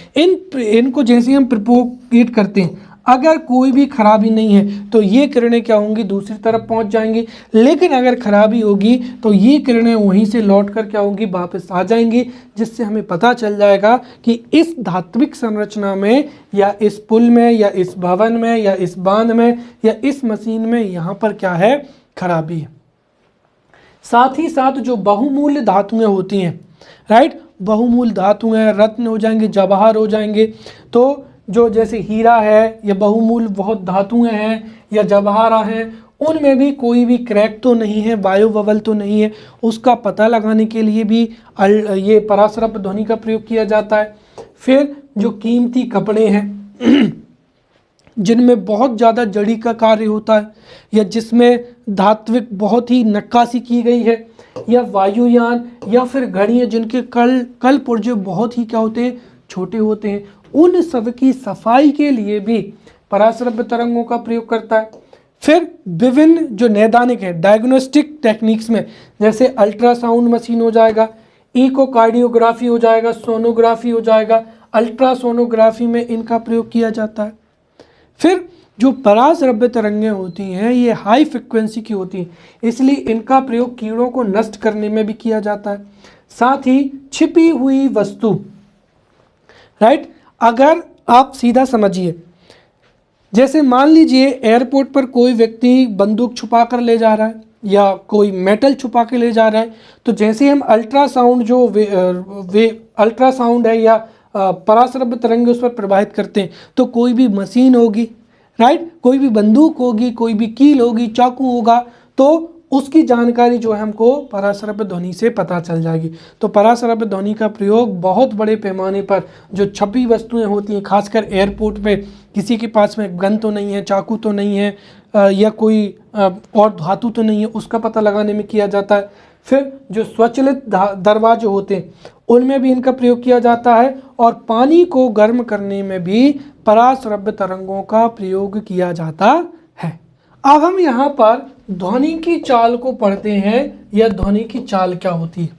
इनको जैसे हम प्रोपोगेट करते हैं, अगर कोई भी खराबी नहीं है तो ये किरणें क्या होंगी, दूसरी तरफ पहुंच जाएंगी। लेकिन अगर खराबी होगी तो ये किरणें वहीं से लौट कर क्या होंगी, वापस आ जाएंगी, जिससे हमें पता चल जाएगा कि इस धात्विक संरचना में या इस पुल में या इस भवन में या इस बांध में या इस मशीन में यहाँ पर क्या है, खराबी है। साथ ही साथ जो बहुमूल्य धातुएं होती हैं, राइट, बहुमूल्य धातुएं, रत्न हो जाएंगे, जवाहर हो जाएंगे, तो जो जैसे हीरा है या बहुमूल्य बहुत धातुएं हैं या जवाहरा हैं, उनमें भी कोई भी क्रैक तो नहीं है, बायो बबल तो नहीं है, उसका पता लगाने के लिए भी ये परासरप ध्वनि का प्रयोग किया जाता है। फिर जो कीमती कपड़े हैं जिनमें बहुत ज़्यादा जड़ी का कार्य होता है या जिसमें धात्विक बहुत ही नक्काशी की गई है, या वायुयान या फिर घड़ियाँ जिनके कल पुर्जे बहुत ही क्या होते हैं, छोटे होते हैं, उन सब की सफाई के लिए भी पराश्रव्य तरंगों का प्रयोग करता है। फिर विभिन्न जो नैदानिक है, डायग्नोस्टिक टेक्निक्स में, जैसे अल्ट्रासाउंड मशीन हो जाएगा, इकोकार्डियोग्राफी हो जाएगा, सोनोग्राफी हो जाएगा, अल्ट्रासोनोग्राफी में इनका प्रयोग किया जाता है। फिर जो पराश्रव्य तरंगें होती हैं ये हाई फ्रिक्वेंसी की होती हैं, इसलिए इनका प्रयोग कीड़ों को नष्ट करने में भी किया जाता है। साथ ही छिपी हुई वस्तु, राइट, अगर आप सीधा समझिए, जैसे मान लीजिए एयरपोर्ट पर कोई व्यक्ति बंदूक छुपा कर ले जा रहा है या कोई मेटल छुपा के ले जा रहा है, तो जैसे हम अल्ट्रासाउंड जो अल्ट्रासाउंड है या पराश्रव्य तरंगे उस पर प्रवाहित करते हैं, तो कोई भी मशीन होगी, राइट, कोई भी बंदूक होगी, कोई भी कील होगी, चाकू होगा, तो उसकी जानकारी जो है हमको पराश्रव्य ध्वनि से पता चल जाएगी। तो पराश्रव्य ध्वनि का प्रयोग बहुत बड़े पैमाने पर जो छपी वस्तुएं होती हैं, खासकर एयरपोर्ट पे, किसी के पास में गन तो नहीं है, चाकू तो नहीं है या कोई और धातु तो नहीं है, उसका पता लगाने में किया जाता है। फिर जो स्वचालित दरवाजे होते हैं उनमें भी इनका प्रयोग किया जाता है, और पानी को गर्म करने में भी पराश्रव्य तरंगों का प्रयोग किया जाता है। अब हम यहाँ पर ध्वनि की चाल को पढ़ते हैं, या ध्वनि की चाल क्या होती है।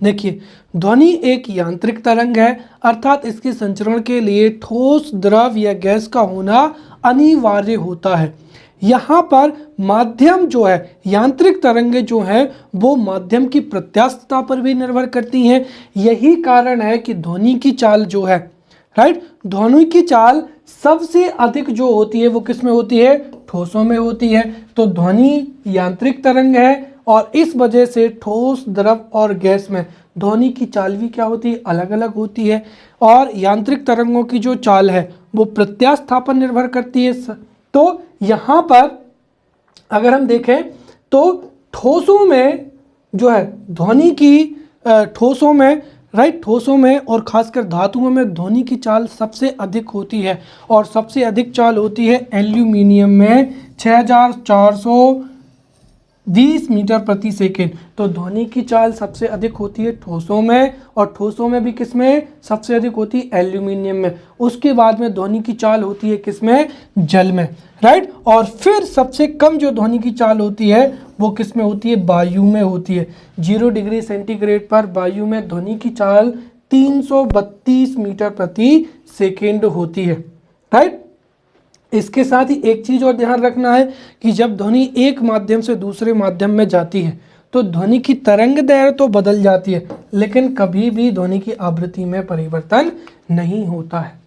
देखिए, ध्वनि एक यांत्रिक तरंग है, अर्थात इसके संचरण के लिए ठोस, द्रव या गैस का होना अनिवार्य होता है। यहाँ पर माध्यम जो है, यांत्रिक तरंगें जो हैं वो माध्यम की प्रत्यास्थता पर भी निर्भर करती हैं। यही कारण है कि ध्वनि की चाल जो है, राइट, ध्वनि की चाल सबसे अधिक जो होती है वो किस में होती है? ठोसों में होती है। तो ध्वनि यांत्रिक तरंग है और इस वजह से ठोस, द्रव और गैस में ध्वनि की चाल भी क्या होती है? अलग अलग होती है। और यांत्रिक तरंगों की जो चाल है वो प्रत्यास्था पर निर्भर करती है। तो यहाँ पर अगर हम देखें तो ठोसों में जो है ध्वनि की ठोसों में, राइट, ठोसों में और खासकर धातुओं में ध्वनि की चाल सबसे अधिक होती है। और सबसे अधिक चाल होती है एल्यूमिनियम में 6420 मीटर प्रति सेकेंड। तो ध्वनि की चाल सबसे अधिक होती है ठोसों में, और ठोसों में भी किसमें सबसे अधिक होती है? एल्यूमिनियम में। उसके बाद में ध्वनि की चाल होती है किसमें? जल में, राइट। और फिर सबसे कम जो ध्वनि की चाल होती है वो किसमें होती है? वायु में होती है। 0 डिग्री सेंटीग्रेड पर वायु में ध्वनि की चाल 332 मीटर प्रति सेकेंड होती है, राइट। इसके साथ ही एक चीज और ध्यान रखना है कि जब ध्वनि एक माध्यम से दूसरे माध्यम में जाती है तो ध्वनि की तरंग दैर्घ्य तो बदल जाती है, लेकिन कभी भी ध्वनि की आवृत्ति में परिवर्तन नहीं होता है।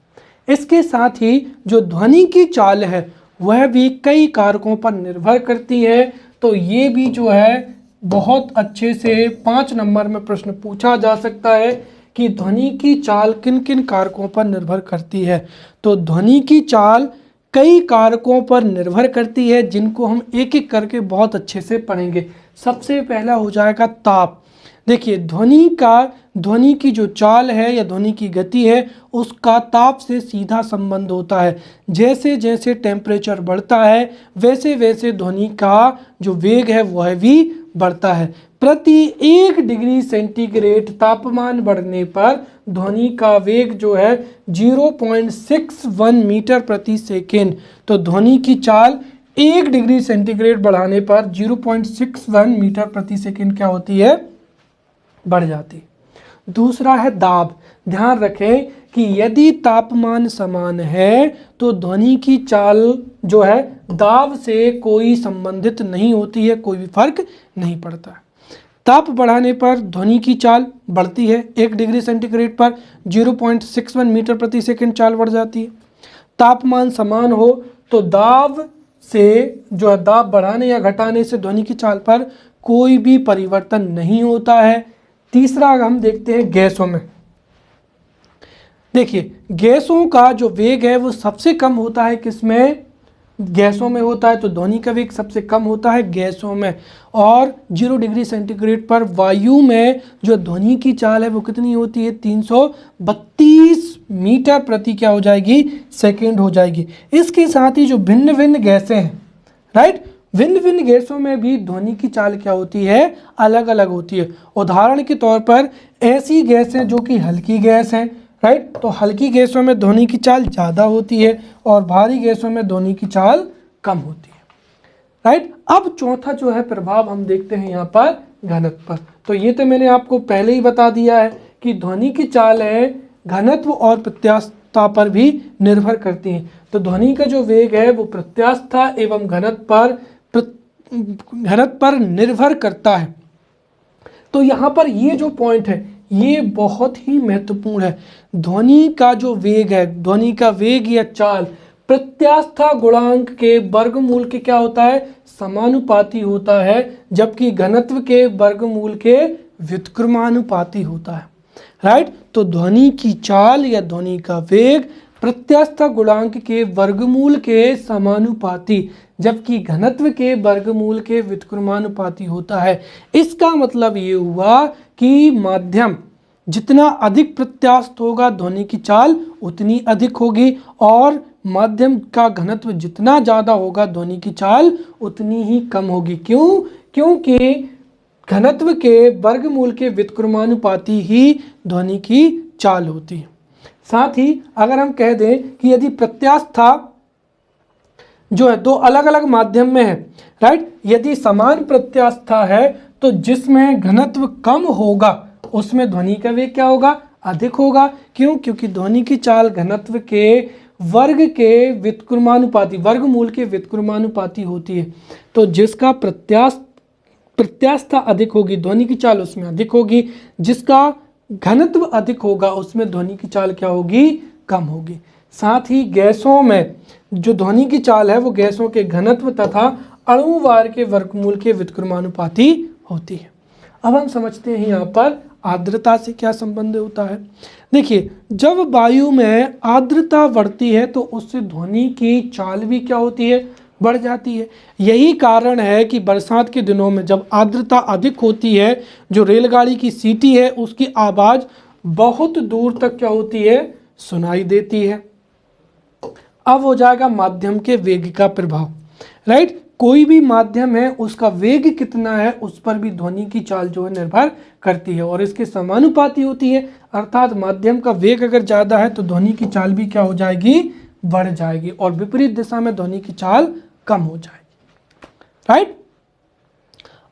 इसके साथ ही जो ध्वनि की चाल है वह भी कई कारकों पर निर्भर करती है। तो ये भी जो है बहुत अच्छे से 5 नंबर में प्रश्न पूछा जा सकता है कि ध्वनि की चाल किन किन कारकों पर निर्भर करती है। तो ध्वनि की चाल कई कारकों पर निर्भर करती है, जिनको हम एक एक करके बहुत अच्छे से पढ़ेंगे। सबसे पहला हो जाएगा ताप। देखिए, ध्वनि की जो चाल है या ध्वनि की गति है उसका ताप से सीधा संबंध होता है। जैसे जैसे टेम्परेचर बढ़ता है वैसे वैसे ध्वनि का जो वेग है वह भी बढ़ता है। प्रति 1 डिग्री सेंटीग्रेड तापमान बढ़ने पर ध्वनि का वेग जो है 0.61 मीटर प्रति सेकेंड। तो ध्वनि की चाल 1 डिग्री सेंटीग्रेड बढ़ाने पर 0.61 मीटर प्रति सेकेंड क्या होती है? बढ़ जाती है। दूसरा है दाब। ध्यान रखें कि यदि तापमान समान है तो ध्वनि की चाल जो है दाब से कोई संबंधित नहीं होती है, कोई भी फर्क नहीं पड़ता है। ताप बढ़ाने पर ध्वनि की चाल बढ़ती है। 1 डिग्री सेंटीग्रेड पर 0.61 मीटर प्रति सेकंड चाल बढ़ जाती है। तापमान समान हो तो दाब से जो है दाब बढ़ाने या घटाने से ध्वनि की चाल पर कोई भी परिवर्तन नहीं होता है। तीसरा हम देखते हैं गैसों में। देखिए, गैसों का जो वेग है वो सबसे कम होता है किसमें? गैसों में होता है। तो ध्वनि का वेग सबसे कम होता है गैसों में। और 0 डिग्री सेंटीग्रेड पर वायु में जो ध्वनि की चाल है वो कितनी होती है? 332 मीटर प्रति क्या हो जाएगी? सेकेंड हो जाएगी। इसके साथ ही जो भिन्न भिन्न गैसें हैं, राइट, भिन्न भिन्न गैसों में भी ध्वनि की चाल क्या होती है? अलग अलग होती है। उदाहरण के तौर पर ऐसी गैसें जो कि हल्की गैस हैं, राइट, तो हल्की गैसों में ध्वनि की चाल ज़्यादा होती है और भारी गैसों में ध्वनि की चाल कम होती है, राइट। अब चौथा जो है प्रभाव हम देखते हैं यहाँ पर घनत्व पर। तो ये तो मैंने आपको पहले ही बता दिया है कि ध्वनि की चाल है घनत्व और प्रत्यास्थता पर भी निर्भर करती है। तो ध्वनि का जो वेग है वो प्रत्यास्था एवं घनत्व पर निर्भर करता है। तो यहाँ पर ये जो पॉइंट है ये बहुत ही महत्वपूर्ण है। ध्वनि का जो वेग है, ध्वनि का वेग या चाल प्रत्यास्था गुणांक के वर्गमूल के क्या होता है? समानुपाती होता है, जबकि घनत्व के वर्गमूल के व्युत्क्रमानुपाती होता है, राइट। तो ध्वनि की चाल या ध्वनि का वेग प्रत्यास्था गुणांक के वर्गमूल के समानुपाती, जबकि घनत्व के वर्गमूल के व्युत्क्रमानुपाती होता है। इसका मतलब ये हुआ कि माध्यम जितना अधिक प्रत्यास्थ होगा ध्वनि की चाल उतनी अधिक होगी, और माध्यम का घनत्व जितना ज़्यादा होगा ध्वनि की चाल उतनी ही कम होगी। क्यों? क्योंकि घनत्व के वर्गमूल के व्युत्क्रमानुपाती ही ध्वनि की चाल होती है। साथ ही अगर हम कह दें कि यदि प्रत्यास्था जो है दो अलग अलग माध्यम में है, राइट, यदि समान प्रत्यास्था है तो जिसमें घनत्व कम होगा उसमें ध्वनि का वेग क्या होगा? अधिक होगा। क्यों? क्योंकि ध्वनि की चाल घनत्व के वर्ग के व्युत्क्रमानुपाती, वर्गमूल के व्युत्क्रमानुपाती होती है। तो जिसका प्रत्यास्थता अधिक होगी ध्वनि की चाल उसमें अधिक होगी, जिसका घनत्व अधिक होगा उसमें ध्वनि की चाल क्या होगी, कम होगी। साथ ही गैसों में जो ध्वनि की चाल है वो गैसों के घनत्व तथा अणुवार के वर्गमूल के व्युत्क्रमानुपाती होती है। अब हम समझते हैं यहाँ पर आर्द्रता से क्या संबंध होता है। देखिए, जब वायु में आर्द्रता बढ़ती है तो उससे ध्वनि की चाल भी क्या होती है, बढ़ जाती है। यही कारण है कि बरसात के दिनों में जब आर्द्रता अधिक होती है, जो रेलगाड़ी की सीटी है उसकी आवाज़ बहुत दूर तक क्या होती है, सुनाई देती है। अब हो जाएगा माध्यम के वेग का प्रभाव, राइट। कोई भी माध्यम है उसका वेग कितना है उस पर भी ध्वनि की चाल जो है निर्भर करती है और इसके समानुपाती होती है। अर्थात माध्यम का वेग अगर ज़्यादा है तो ध्वनि की चाल भी क्या हो जाएगी, बढ़ जाएगी, और विपरीत दिशा में ध्वनि की चाल कम हो जाएगी, राइट।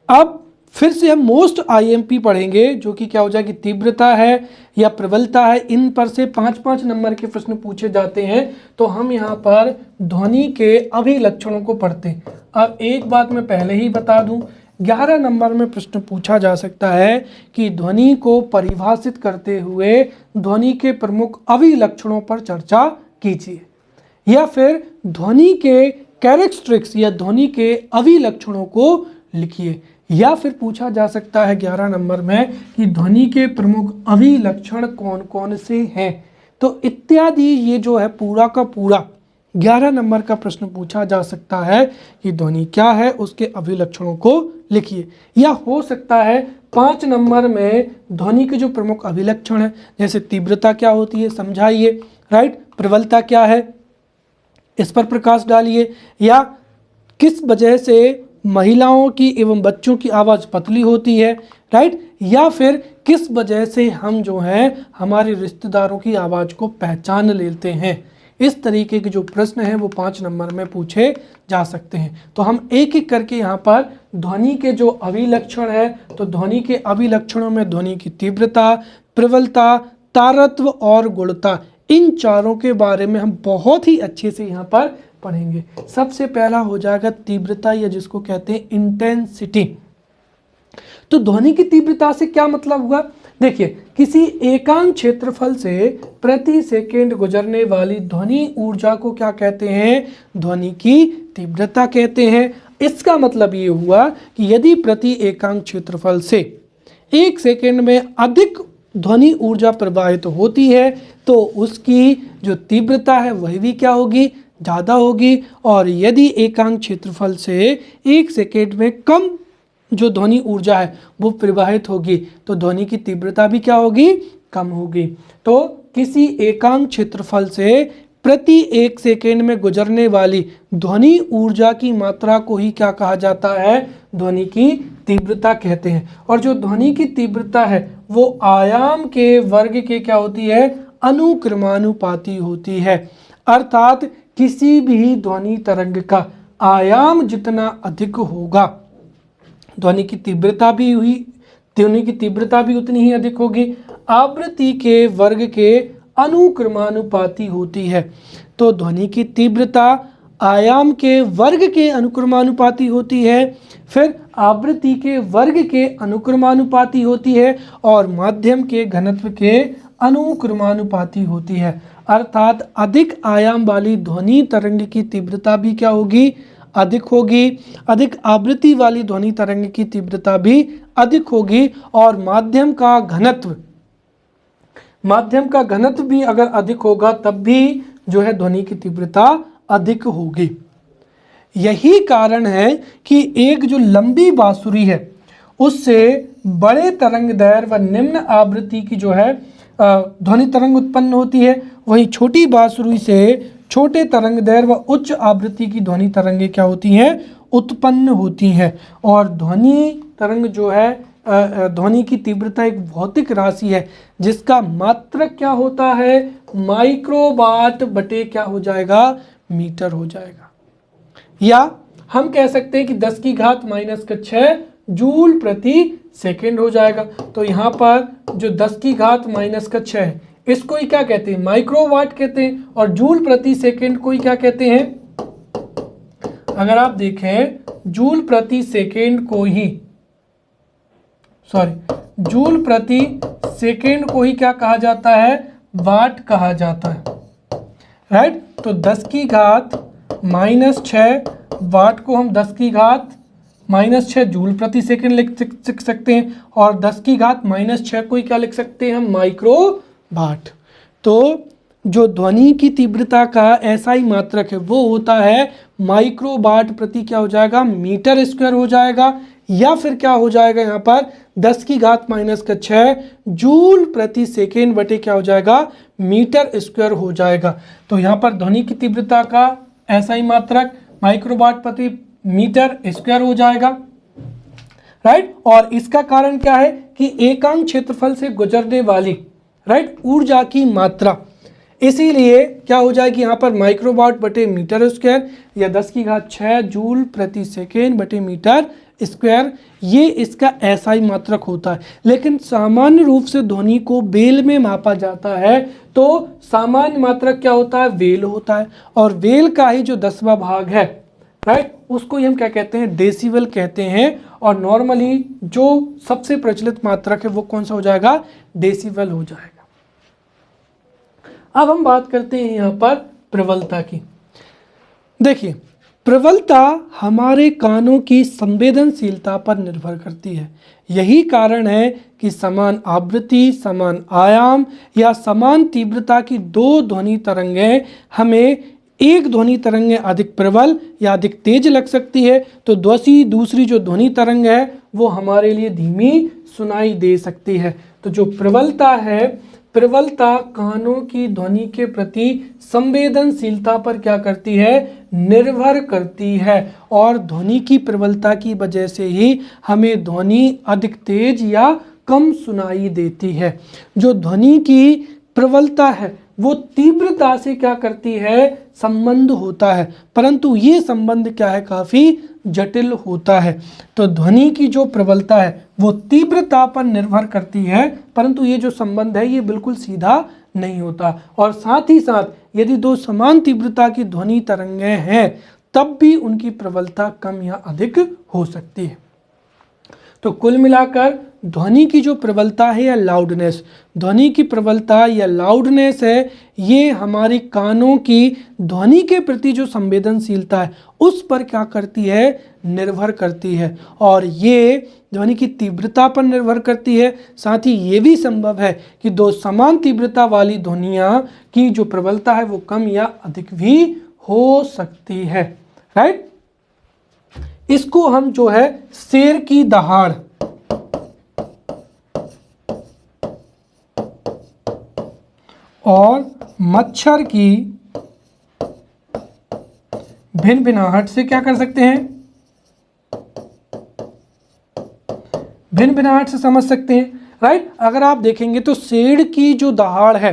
अब फिर से हम मोस्ट आईएमपी पढ़ेंगे जो कि क्या हो जाएगी, तीव्रता है या प्रबलता है। इन पर से 5-5 नंबर के प्रश्न पूछे जाते हैं। तो हम यहाँ पर ध्वनि के अभिलक्षणों को पढ़ते हैं। अब एक बात मैं पहले ही बता दूं, 11 नंबर में प्रश्न पूछा जा सकता है कि ध्वनि को परिभाषित करते हुए ध्वनि के प्रमुख अभिलक्षणों पर चर्चा कीजिए, या फिर ध्वनि के कैरेक्टरिस्टिक्स या ध्वनि के अभिलक्षणों को लिखिए, या फिर पूछा जा सकता है 11 नंबर में कि ध्वनि के प्रमुख अभिलक्षण कौन कौन से हैं। तो इत्यादि ये जो है पूरा का पूरा 11 नंबर का प्रश्न पूछा जा सकता है कि ध्वनि क्या है, उसके अभिलक्षणों को लिखिए। या हो सकता है 5 नंबर में ध्वनि के जो प्रमुख अभिलक्षण है, जैसे तीव्रता क्या होती है समझाइए, राइट, प्रबलता क्या है इस पर प्रकाश डालिए, या किस वजह से महिलाओं की एवं बच्चों की आवाज़ पतली होती है, राइट, या फिर किस वजह से हम जो हैं हमारे रिश्तेदारों की आवाज़ को पहचान लेते हैं। इस तरीके के जो प्रश्न हैं वो 5 नंबर में पूछे जा सकते हैं। तो हम एक एक करके यहाँ पर ध्वनि के जो अभिलक्षण है, तो ध्वनि के अभिलक्षणों में ध्वनि की तीव्रता, प्रबलता, तारत्व और गुणता, इन चारों के बारे में हम बहुत ही अच्छे से यहाँ पर पढ़ेंगे। सबसे पहला हो जाएगा तीव्रता, या जिसको कहते हैं इंटेंसिटी। तो ध्वनि की तीव्रता से क्या मतलब हुआ, देखिए, किसी एकांक क्षेत्रफल से प्रति सेकंड गुजरने वाली ध्वनि ऊर्जा को क्या कहते हैं, ध्वनि की तीव्रता कहते हैं। इसका मतलब ये हुआ कि यदि प्रति एकांक क्षेत्रफल से 1 सेकंड में अधिक ध्वनि ऊर्जा प्रवाहित होती है तो उसकी जो तीव्रता है वही भी क्या होगी, ज़्यादा होगी। और यदि एकांक क्षेत्रफल से 1 सेकेंड में कम जो ध्वनि ऊर्जा है वो प्रवाहित होगी तो ध्वनि की तीव्रता भी क्या होगी, कम होगी। तो किसी एकांक क्षेत्रफल से प्रति 1 सेकेंड में गुजरने वाली ध्वनि ऊर्जा की मात्रा को ही क्या कहा जाता है, ध्वनि की तीव्रता कहते हैं। और जो ध्वनि की तीव्रता है वो आयाम के वर्ग के क्या होती है, अनुक्रमानुपाती होती है। अर्थात किसी भी ध्वनि तरंग का आयाम जितना अधिक होगा ध्वनि की तीव्रता भी उतनी ही अधिक होगी। आवृत्ति के वर्ग के अनुक्रमानुपाती होती है। तो ध्वनि की तीव्रता आयाम के वर्ग के अनुक्रमानुपाती होती है, फिर आवृत्ति के वर्ग के अनुक्रमानुपाती होती है और माध्यम के घनत्व के अनुक्रमानुपाती होती है। अर्थात अधिक आयाम वाली ध्वनि तरंग की तीव्रता भी क्या होगी, अधिक होगी। अधिक आवृत्ति वाली ध्वनि तरंग की तीव्रता भी अधिक होगी। और माध्यम का घनत्व भी अगर अधिक होगा तब भी जो है ध्वनि की तीव्रता अधिक होगी। यही कारण है कि एक जो लंबी बांसुरी है उससे बड़े तरंग दैर्घ्य व निम्न आवृत्ति की जो है ध्वनि तरंग उत्पन्न होती है, वहीं छोटी बांसुरी से छोटे तरंग दैर्घ्य व उच्च आवृत्ति की ध्वनि तरंगें क्या होती हैं, उत्पन्न होती हैं। और ध्वनि तरंग जो है ध्वनि की तीव्रता एक भौतिक राशि है जिसका मात्रक क्या होता है, माइक्रोवाट बटे क्या हो जाएगा, मीटर हो जाएगा। या हम कह सकते हैं कि 10 की घात -6 जूल प्रति सेकंड हो जाएगा। तो यहाँ पर जो 10 की घात -6 है इसको ही क्या कहते हैं, माइक्रोवाट कहते हैं। और जूल प्रति सेकंड को ही क्या कहते हैं, अगर आप देखें जूल प्रति सेकंड को ही, जूल प्रति सेकंड को ही क्या कहा जाता है, वाट कहा जाता है, राइट। तो 10 की घात -6 वाट को हम 10 की घात -6 जूल प्रति सेकंड लिख सकते हैं, और 10 की घात -6 को ही क्या लिख सकते हैं हम, माइक्रो वाट। तो जो ध्वनि की तीव्रता का एसआई मात्रक है वो होता है माइक्रो वाट प्रति क्या हो जाएगा, मीटर स्क्वायर हो जाएगा, या फिर क्या हो जाएगा यहाँ पर 10 की घात -6 जूल प्रति सेकेंड बटे क्या हो जाएगा, मीटर स्क्वायर हो जाएगा। तो यहाँ पर ध्वनि की तीव्रता का एसआई मात्रक माइक्रोवाट प्रति मीटर स्क्वायर हो जाएगा, राइट। और इसका कारण क्या है कि एकांक क्षेत्रफल से गुजरने वाली, राइट, ऊर्जा की मात्रा, इसीलिए क्या हो जाएगी यहाँ पर माइक्रोवाट बटे मीटर स्क्वायर या 10 की घात 6 जूल प्रति सेकेंड बटे मीटर स्क्वायर, ये इसका एसआई मात्रक होता है। लेकिन सामान्य रूप से ध्वनि को बेल में मापा जाता है, तो सामान्य मात्रक क्या होता है, वेल होता है, और वेल का ही जो 10वां भाग है, राइट, उसको ही हम क्या कहते हैं, डेसिबल कहते हैं। और नॉर्मली जो सबसे प्रचलित मात्रक है वो कौन सा हो जाएगा, डेसिबल हो जाएगा। अब हम बात करते हैं यहाँ पर प्रबलता की। देखिए, प्रबलता हमारे कानों की संवेदनशीलता पर निर्भर करती है। यही कारण है कि समान आवृत्ति, समान आयाम या समान तीव्रता की दो ध्वनि तरंगें हमें एक ध्वनि तरंग अधिक प्रबल या अधिक तेज लग सकती है, तो दूसरी जो ध्वनि तरंग है वो हमारे लिए धीमी सुनाई दे सकती है। तो जो प्रबलता है, प्रबलता कानों की ध्वनि के प्रति संवेदनशीलता पर क्या करती है, निर्भर करती है। और ध्वनि की प्रबलता की वजह से ही हमें ध्वनि अधिक तेज या कम सुनाई देती है। जो ध्वनि की प्रबलता है वो तीव्रता से क्या करती है, संबंध होता है, परंतु ये संबंध क्या है, काफ़ी जटिल होता है। तो ध्वनि की जो प्रबलता है वो तीव्रता पर निर्भर करती है, परंतु ये जो संबंध है ये बिल्कुल सीधा नहीं होता। और साथ ही साथ यदि दो समान तीव्रता की ध्वनि तरंगें हैं तब भी उनकी प्रबलता कम या अधिक हो सकती है। तो कुल मिलाकर ध्वनि की जो प्रबलता है या लाउडनेस, ध्वनि की प्रबलता या लाउडनेस है, ये हमारी कानों की ध्वनि के प्रति जो संवेदनशीलता है उस पर क्या करती है, निर्भर करती है। और ये ध्वनि की तीव्रता पर निर्भर करती है। साथ ही ये भी संभव है कि दो समान तीव्रता वाली ध्वनियाँ की जो प्रबलता है वो कम या अधिक भी हो सकती है, राइट। इसको हम जो है शेर की दहाड़ और मच्छर की भिनभिनाहट से क्या कर सकते हैं, भिनभिनाहट से समझ सकते हैं, राइट। अगर आप देखेंगे तो शेर की जो दहाड़ है,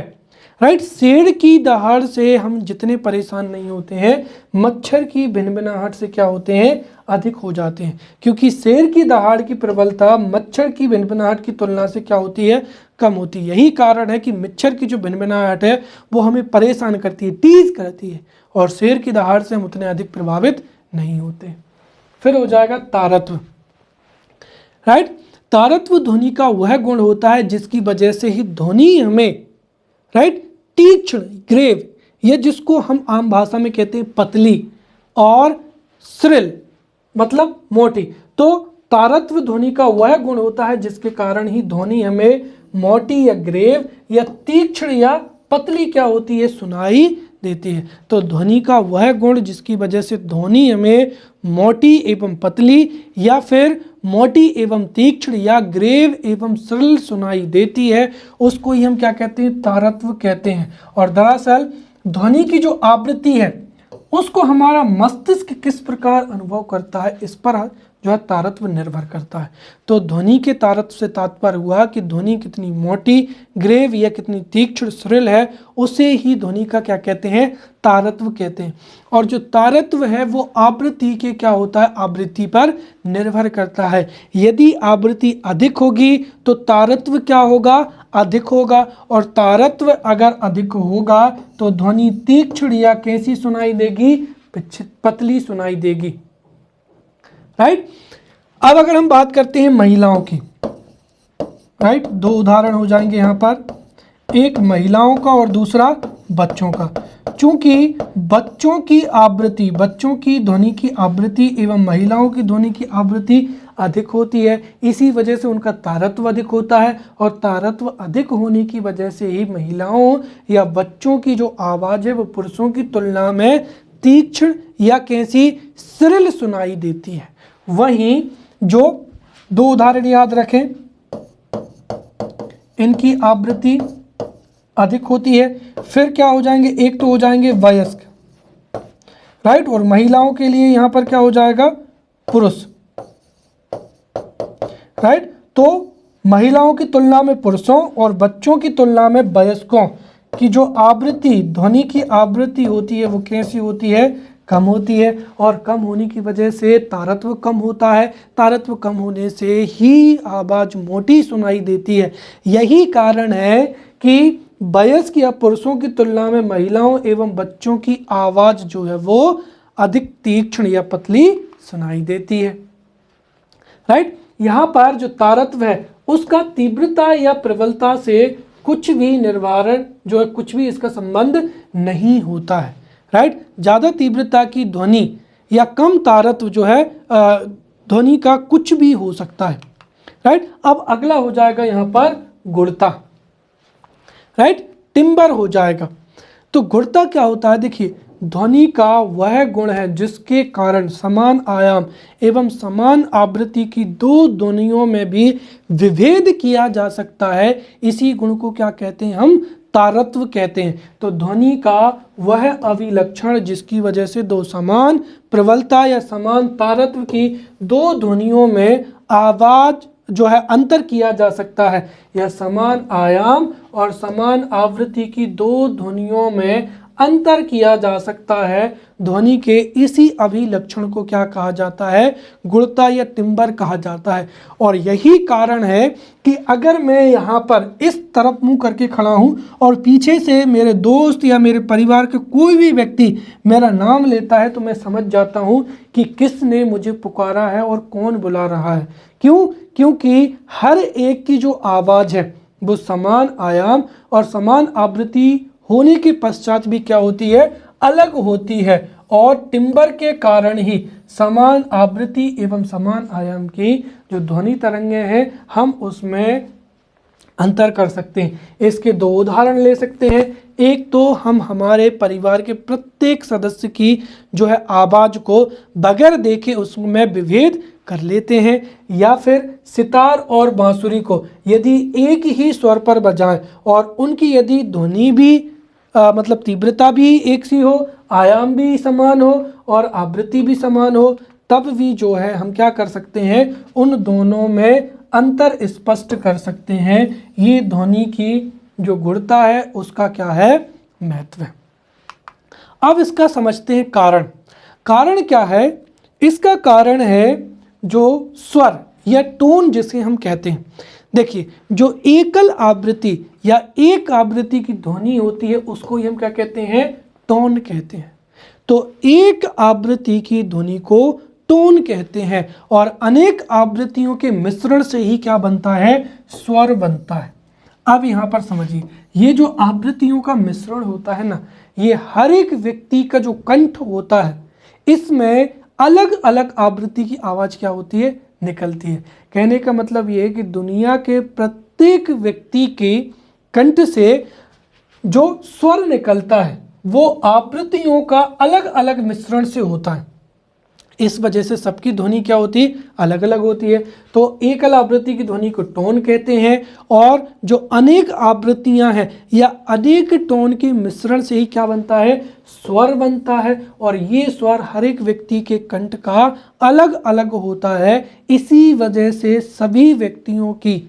राइट, शेर की दहाड़ से हम जितने परेशान नहीं होते हैं, मच्छर की भिनभिनाहट से क्या होते हैं, अधिक हो जाते हैं। क्योंकि शेर की दहाड़ की प्रबलता मच्छर की भिनभिनाहट की तुलना से क्या होती है, कम होती है। यही कारण है कि मच्छर की जो भिनभिनाहट है वो हमें परेशान करती है, टीज करती है, और शेर की दहाड़ से हम उतने अधिक प्रभावित नहीं होते। फिर हो जाएगा तारत्व, राइट। तारत्व ध्वनि का वह गुण होता है जिसकी वजह से ही ध्वनि हमें, राइट, तीक्ष्ण, ग्रेव, ये जिसको हम आम भाषा में कहते हैं पतली, और श्रिल मतलब मोटी। तो तारत्व ध्वनि का वह गुण होता है जिसके कारण ही ध्वनि हमें मोटी या ग्रेव या तीक्ष्ण या पतली क्या होती है, सुनाई देती है। तो ध्वनि का वह गुण जिसकी वजह से ध्वनि हमें मोटी एवं पतली या फिर मोटी एवं तीक्ष्ण या ग्रेव एवं सरल सुनाई देती है, उसको ही हम क्या कहते हैं, तारत्व कहते हैं। और दरअसल ध्वनि की जो आवृत्ति है उसको हमारा मस्तिष्क किस प्रकार अनुभव करता है, इस पर जो है तारत्व निर्भर करता है। तो ध्वनि के तारत्व से तात्पर्य हुआ कि ध्वनि कितनी मोटी, ग्रेव या कितनी तीक्ष्ण, श्रिल है, उसे ही ध्वनि का क्या कहते हैं, तारत्व कहते हैं। और जो तारत्व है वो आवृत्ति के क्या होता है, आवृत्ति पर निर्भर करता है। यदि आवृत्ति अधिक होगी तो तारत्व क्या होगा, अधिक होगा, और तारत्व अगर अधिक होगा तो ध्वनि तीक्ष्ण या कैसी सुनाई देगी? पतली सुनाई देगी। राइट। अब अगर हम बात करते हैं महिलाओं की, राइट, दो उदाहरण हो जाएंगे यहाँ पर, एक महिलाओं का और दूसरा बच्चों का। चूंकि बच्चों की आवृत्ति, बच्चों की ध्वनि की आवृत्ति एवं महिलाओं की ध्वनि की आवृत्ति अधिक होती है, इसी वजह से उनका तारत्व अधिक होता है, और तारत्व अधिक होने की वजह से ही महिलाओं या बच्चों की जो आवाज़ है वो पुरुषों की तुलना में तीक्ष्ण या कैसी सरल सुनाई देती है। वहीं जो दो उदाहरण याद रखें, इनकी आवृत्ति अधिक होती है, फिर क्या हो जाएंगे, एक तो हो जाएंगे वयस्क, राइट, और महिलाओं के लिए यहां पर क्या हो जाएगा, पुरुष, राइट। तो महिलाओं की तुलना में पुरुषों और बच्चों की तुलना में वयस्कों की जो आवृत्ति, ध्वनि की आवृत्ति होती है वो कैसी होती है, कम होती है, और कम होने की वजह से तारत्व कम होता है। तारत्व कम होने से ही आवाज़ मोटी सुनाई देती है। यही कारण है कि वयस्क या पुरुषों की तुलना में महिलाओं एवं बच्चों की आवाज़ जो है वो अधिक तीक्ष्ण या पतली सुनाई देती है। राइट। यहाँ पर जो तारत्व है उसका तीव्रता या प्रबलता से कुछ भी निर्धारण जो है, कुछ भी इसका संबंध नहीं होता है। राइट। ज़्यादा तीव्रता की ध्वनि या कम तारत्व जो है ध्वनि का कुछ भी हो सकता है। राइट। अब अगला हो जाएगा यहाँ पर गुणता, राइट, टिम्बर हो जाएगा। तो गुणता क्या होता है, देखिए, ध्वनि का वह गुण है जिसके कारण समान आयाम एवं समान आवृत्ति की दो ध्वनियों में भी विभेद किया जा सकता है। इसी गुण को क्या कहते हैं, हम तारत्व कहते हैं। तो ध्वनि का वह अभिलक्षण जिसकी वजह से दो समान प्रबलता या समान तारत्व की दो ध्वनियों में आवाज जो है अंतर किया जा सकता है, या समान आयाम और समान आवृत्ति की दो ध्वनियों में अंतर किया जा सकता है, ध्वनि के इसी अभिलक्षण को क्या कहा जाता है, गुणता या टिम्बर कहा जाता है। और यही कारण है कि अगर मैं यहाँ पर इस तरफ मुंह करके खड़ा हूँ और पीछे से मेरे दोस्त या मेरे परिवार के कोई भी व्यक्ति मेरा नाम लेता है तो मैं समझ जाता हूँ कि किसने मुझे पुकारा है और कौन बुला रहा है। क्यों? क्योंकि हर एक की जो आवाज़ है वो समान आयाम और समान आवृत्ति होने के पश्चात भी क्या होती है, अलग होती है, और टिम्बर के कारण ही समान आवृत्ति एवं समान आयाम की जो ध्वनि तरंगें हैं हम उसमें अंतर कर सकते हैं। इसके दो उदाहरण ले सकते हैं। एक तो हम हमारे परिवार के प्रत्येक सदस्य की जो है आवाज़ को बगैर देखे उसमें विभेद कर लेते हैं, या फिर सितार और बांसुरी को यदि एक ही स्वर पर बजाएं और उनकी यदि ध्वनि भी मतलब तीव्रता भी एक सी हो, आयाम भी समान हो और आवृत्ति भी समान हो, तब भी जो है हम क्या कर सकते हैं, उन दोनों में अंतर स्पष्ट कर सकते हैं। ये ध्वनि की जो गुणता है उसका क्या है, महत्व है। अब इसका समझते हैं कारण। कारण क्या है? इसका कारण है जो स्वर या टोन जिसे हम कहते हैं। देखिए, जो एकल आवृत्ति या एक आवृत्ति की ध्वनि होती है उसको ही हम क्या कहते हैं, टोन कहते हैं। तो एक आवृत्ति की ध्वनि को टोन कहते हैं, और अनेक आवृत्तियों के मिश्रण से ही क्या बनता है, स्वर बनता है। अब यहाँ पर समझिए, ये जो आवृत्तियों का मिश्रण होता है ना, ये हर एक व्यक्ति का जो कंठ होता है इसमें अलग अलग आवृत्ति की आवाज़ क्या होती है, निकलती है। कहने का मतलब ये है कि दुनिया के प्रत्येक व्यक्ति के कंठ से जो स्वर निकलता है वो आवृत्तियों का अलग अलग मिश्रण से होता है। इस वजह से सबकी ध्वनि क्या होती है, अलग अलग होती है। तो एकल आवृत्ति की ध्वनि को टोन कहते हैं, और जो अनेक आवृत्तियां हैं या अनेक टोन के मिश्रण से ही क्या बनता है, स्वर बनता है। और ये स्वर हर एक व्यक्ति के कंठ का अलग अलग होता है। इसी वजह से सभी व्यक्तियों की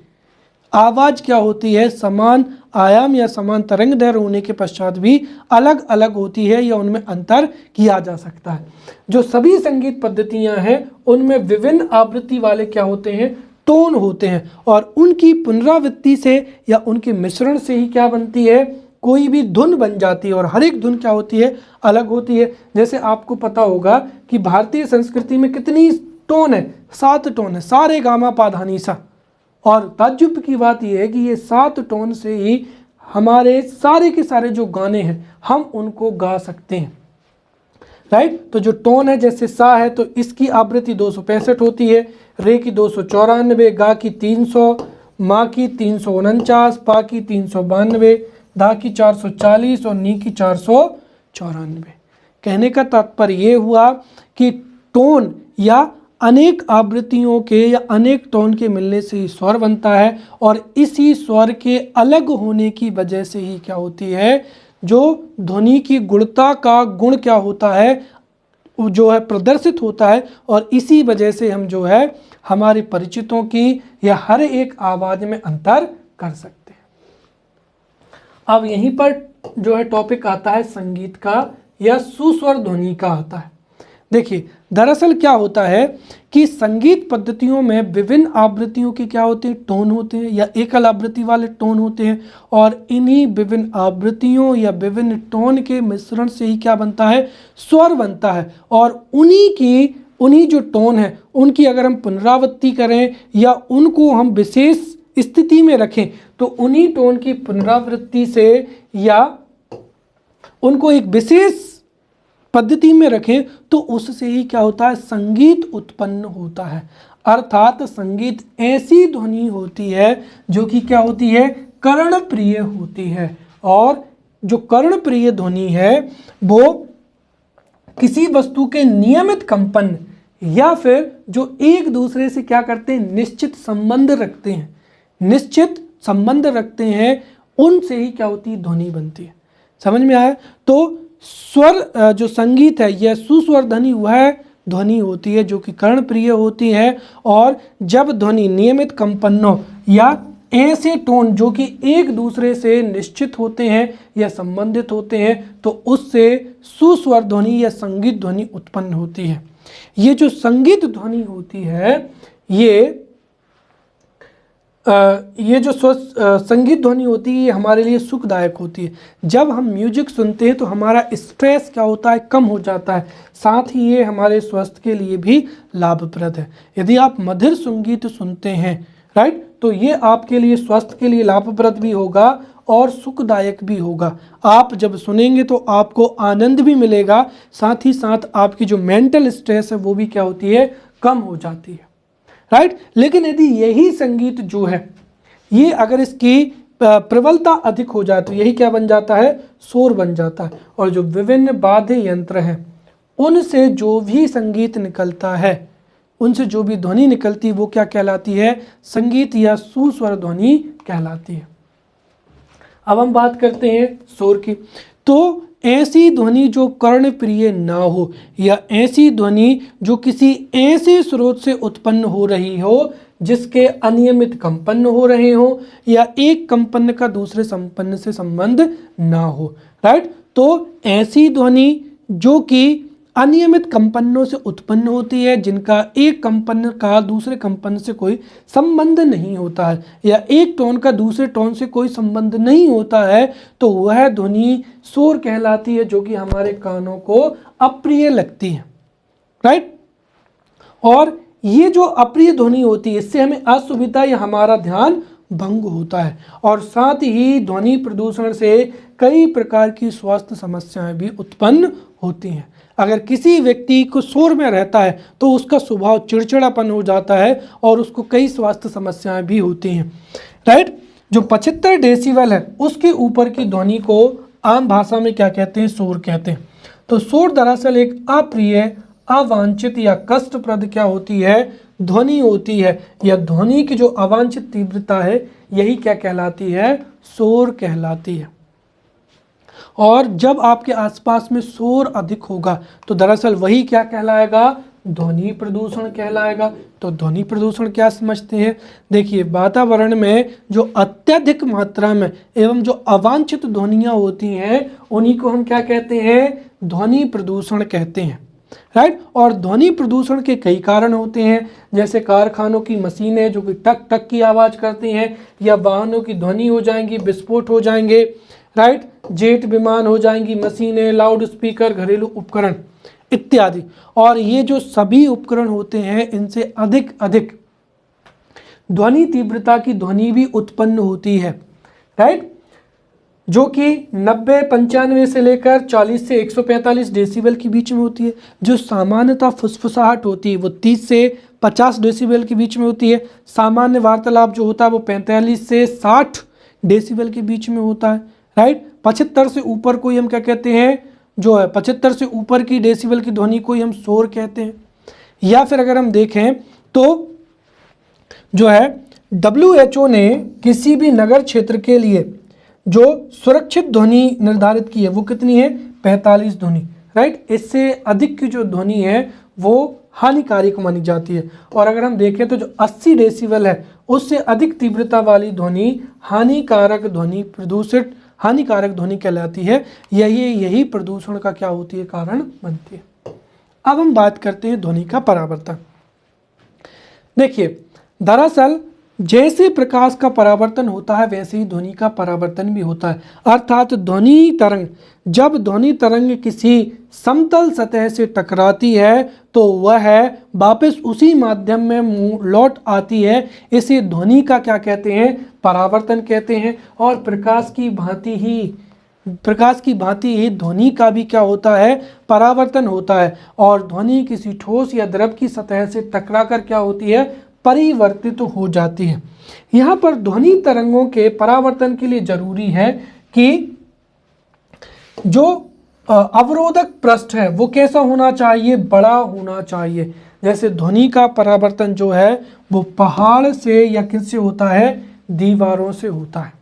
आवाज़ क्या होती है, समान आयाम या समान तरंग दैर्घ्य होने के पश्चात भी अलग अलग होती है, या उनमें अंतर किया जा सकता है। जो सभी संगीत पद्धतियां हैं उनमें विभिन्न आवृत्ति वाले क्या होते हैं, टोन होते हैं और उनकी पुनरावृत्ति से या उनके मिश्रण से ही क्या बनती है, कोई भी धुन बन जाती है। और हर एक धुन क्या होती है, अलग होती है। जैसे आपको पता होगा कि भारतीय संस्कृति में कितनी टोन है, 7 टोन है, सा रे गा मा पा धा नी सा। और ताज्जुब की बात यह है कि ये 7 टोन से ही हमारे सारे के सारे जो गाने हैं हम उनको गा सकते हैं, राइट। तो जो टोन है, जैसे सा है तो इसकी आवृत्ति 265 होती है, रे की 294, गा की 300, मा की 349, पा की 392, धा की 440 और नी की 494। कहने का तात्पर्य ये हुआ कि टोन या अनेक आवृत्तियों के या अनेक टोन के मिलने से ही स्वर बनता है और इसी स्वर के अलग होने की वजह से ही क्या होती है, जो ध्वनि की गुणता का गुण क्या होता है, जो है प्रदर्शित होता है। और इसी वजह से हम जो है हमारे परिचितों की या हर एक आवाज़ में अंतर कर सकते हैं। अब यहीं पर जो है टॉपिक आता है संगीत का या सुस्वर ध्वनि का आता है। देखिए, दरअसल क्या होता है कि संगीत पद्धतियों में विभिन्न आवृत्तियों के क्या होते हैं, टोन होते हैं या एकल आवृत्ति वाले टोन होते हैं और इन्हीं विभिन्न आवृत्तियों या विभिन्न टोन के मिश्रण से ही क्या बनता है, स्वर बनता है। और उन्हीं जो टोन है उनकी अगर हम पुनरावृत्ति करें या उनको हम विशेष स्थिति में रखें तो उन्हीं टोन की पुनरावृत्ति से या उनको एक विशेष पद्धति में रखें तो उससे ही क्या होता है, संगीत उत्पन्न होता है। अर्थात संगीत ऐसी ध्वनि होती है जो कि क्या होती है, कर्णप्रिय होती है। और जो कर्णप्रिय ध्वनि है वो किसी वस्तु के नियमित कंपन या फिर जो एक दूसरे से क्या करते हैं, निश्चित संबंध रखते हैं, उनसे ही क्या होती है, ध्वनि बनती है। समझ में आया? तो स्वर जो संगीत है यह सुस्वर ध्वनि वह ध्वनि होती है जो कि कर्णप्रिय होती है। और जब ध्वनि नियमित कंपनों या ऐसे टोन जो कि एक दूसरे से निश्चित होते हैं या संबंधित होते हैं तो उससे सुस्वर ध्वनि या संगीत ध्वनि उत्पन्न होती है। ये जो संगीत ध्वनि होती है ये जो संगीत ध्वनि होती है ये हमारे लिए सुखदायक होती है। जब हम म्यूजिक सुनते हैं तो हमारा स्ट्रेस क्या होता है, कम हो जाता है। साथ ही ये हमारे स्वास्थ्य के लिए भी लाभप्रद है। यदि आप मधुर संगीत सुनते हैं, राइट, तो ये आपके लिए स्वास्थ्य के लिए लाभप्रद भी होगा और सुखदायक भी होगा। आप जब सुनेंगे तो आपको आनंद भी मिलेगा, साथ ही साथ आपकी जो मेंटल स्ट्रेस है वो भी क्या होती है, कम हो जाती है, राइट। लेकिन यदि यही संगीत जो है ये अगर इसकी प्रबलता अधिक हो जाए तो यही क्या बन जाता है, शोर बन जाता है। और जो विभिन्न वाद्य यंत्र हैं उनसे जो भी संगीत निकलता है, उनसे जो भी ध्वनि निकलती है वो क्या कहलाती है, संगीत या सुस्वर ध्वनि कहलाती है। अब हम बात करते हैं शोर की। तो ऐसी ध्वनि जो कर्णप्रिय ना हो या ऐसी ध्वनि जो किसी ऐसे स्रोत से उत्पन्न हो रही हो जिसके अनियमित कंपन हो रहे हो या एक कंपन का दूसरे संपन्न से संबंध ना हो, राइट। तो ऐसी ध्वनि जो कि अनियमित कंपनों से उत्पन्न होती है, जिनका एक कंपन का दूसरे कंपन से कोई संबंध नहीं होता है या एक टोन का दूसरे टोन से कोई संबंध नहीं होता है, तो वह ध्वनि शोर कहलाती है जो कि हमारे कानों को अप्रिय लगती है, राइट। और ये जो अप्रिय ध्वनि होती है इससे हमें असुविधा या हमारा ध्यान भंग होता है। और साथ ही ध्वनि प्रदूषण से कई प्रकार की स्वास्थ्य समस्याएं भी उत्पन्न होती हैं। अगर किसी व्यक्ति को शोर में रहता है तो उसका स्वभाव चिड़चिड़ापन हो जाता है और उसको कई स्वास्थ्य समस्याएं भी होती हैं, राइट। जो 75 डेसिबल है उसके ऊपर की ध्वनि को आम भाषा में क्या कहते हैं, शोर कहते हैं। तो शोर दरअसल एक अप्रिय, अवांछित या कष्टप्रद क्या होती है, ध्वनि होती है। या ध्वनि की जो अवांछित तीव्रता है यही क्या कहलाती है, शोर कहलाती है। और जब आपके आसपास में शोर अधिक होगा तो दरअसल वही क्या कहलाएगा, ध्वनि प्रदूषण कहलाएगा। तो ध्वनि प्रदूषण क्या समझते हैं, देखिए वातावरण में जो अत्यधिक मात्रा में एवं जो अवांछित ध्वनियाँ होती हैं उन्हीं को हम क्या कहते हैं, ध्वनि प्रदूषण कहते हैं, राइट। और ध्वनि प्रदूषण के कई कारण होते हैं, जैसे कारखानों की मशीनें जो कि टक टक की आवाज़ करती हैं, या वाहनों की ध्वनि हो जाएंगी, विस्फोट हो जाएंगे, राइट, जेट विमान हो जाएंगी, मशीनें, लाउड स्पीकर, घरेलू उपकरण इत्यादि। और ये जो सभी उपकरण होते हैं इनसे अधिक अधिक ध्वनि तीव्रता की ध्वनि भी उत्पन्न होती है, राइट, जो कि 90-95 से लेकर 40 से 145 डेसिबल के बीच में होती है। जो सामान्यतः फुसफुसाहट होती है वो 30 से 50 डेसिबल के बीच में होती है। सामान्य वार्तालाप जो होता है वो 45 से 60 डेसिबल के बीच में होता है, राइट। 75 से ऊपर कोई हम क्या कहते हैं, जो है 75 से ऊपर की डेसिबल की ध्वनि को ही हम शोर कहते हैं। या फिर अगर हम देखें तो जो है WHO ने किसी भी नगर क्षेत्र के लिए जो सुरक्षित ध्वनि निर्धारित की है वो कितनी है, 45 ध्वनि, राइट। इससे अधिक की जो ध्वनि है वो हानिकारक मानी जाती है। और अगर हम देखें तो जो 80 डेसिबल है उससे अधिक तीव्रता वाली ध्वनि हानिकारक ध्वनि, प्रदूषित हानिकारक ध्वनि कहलाती है। यही प्रदूषण का क्या होती है, कारण बनती है। अब हम बात करते हैं ध्वनि का परावर्तन। देखिए, दरअसल जैसे प्रकाश का परावर्तन होता है वैसे ही ध्वनि का परावर्तन भी होता है। अर्थात ध्वनि तरंग, जब ध्वनि तरंग किसी समतल सतह से टकराती है तो वह वापस उसी माध्यम में लौट आती है। इसे ध्वनि का क्या कहते हैं, परावर्तन कहते हैं। और प्रकाश की भांति ही ध्वनि का भी क्या होता है, परावर्तन होता है। और ध्वनि किसी ठोस या द्रव की सतह से टकराकर क्या होती है, परिवर्तित हो जाती है। यहाँ पर ध्वनि तरंगों के परावर्तन के लिए जरूरी है कि जो अवरोधक पृष्ठ है वो कैसा होना चाहिए, बड़ा होना चाहिए। जैसे ध्वनि का परावर्तन जो है वो पहाड़ से या किससे होता है, दीवारों से होता है,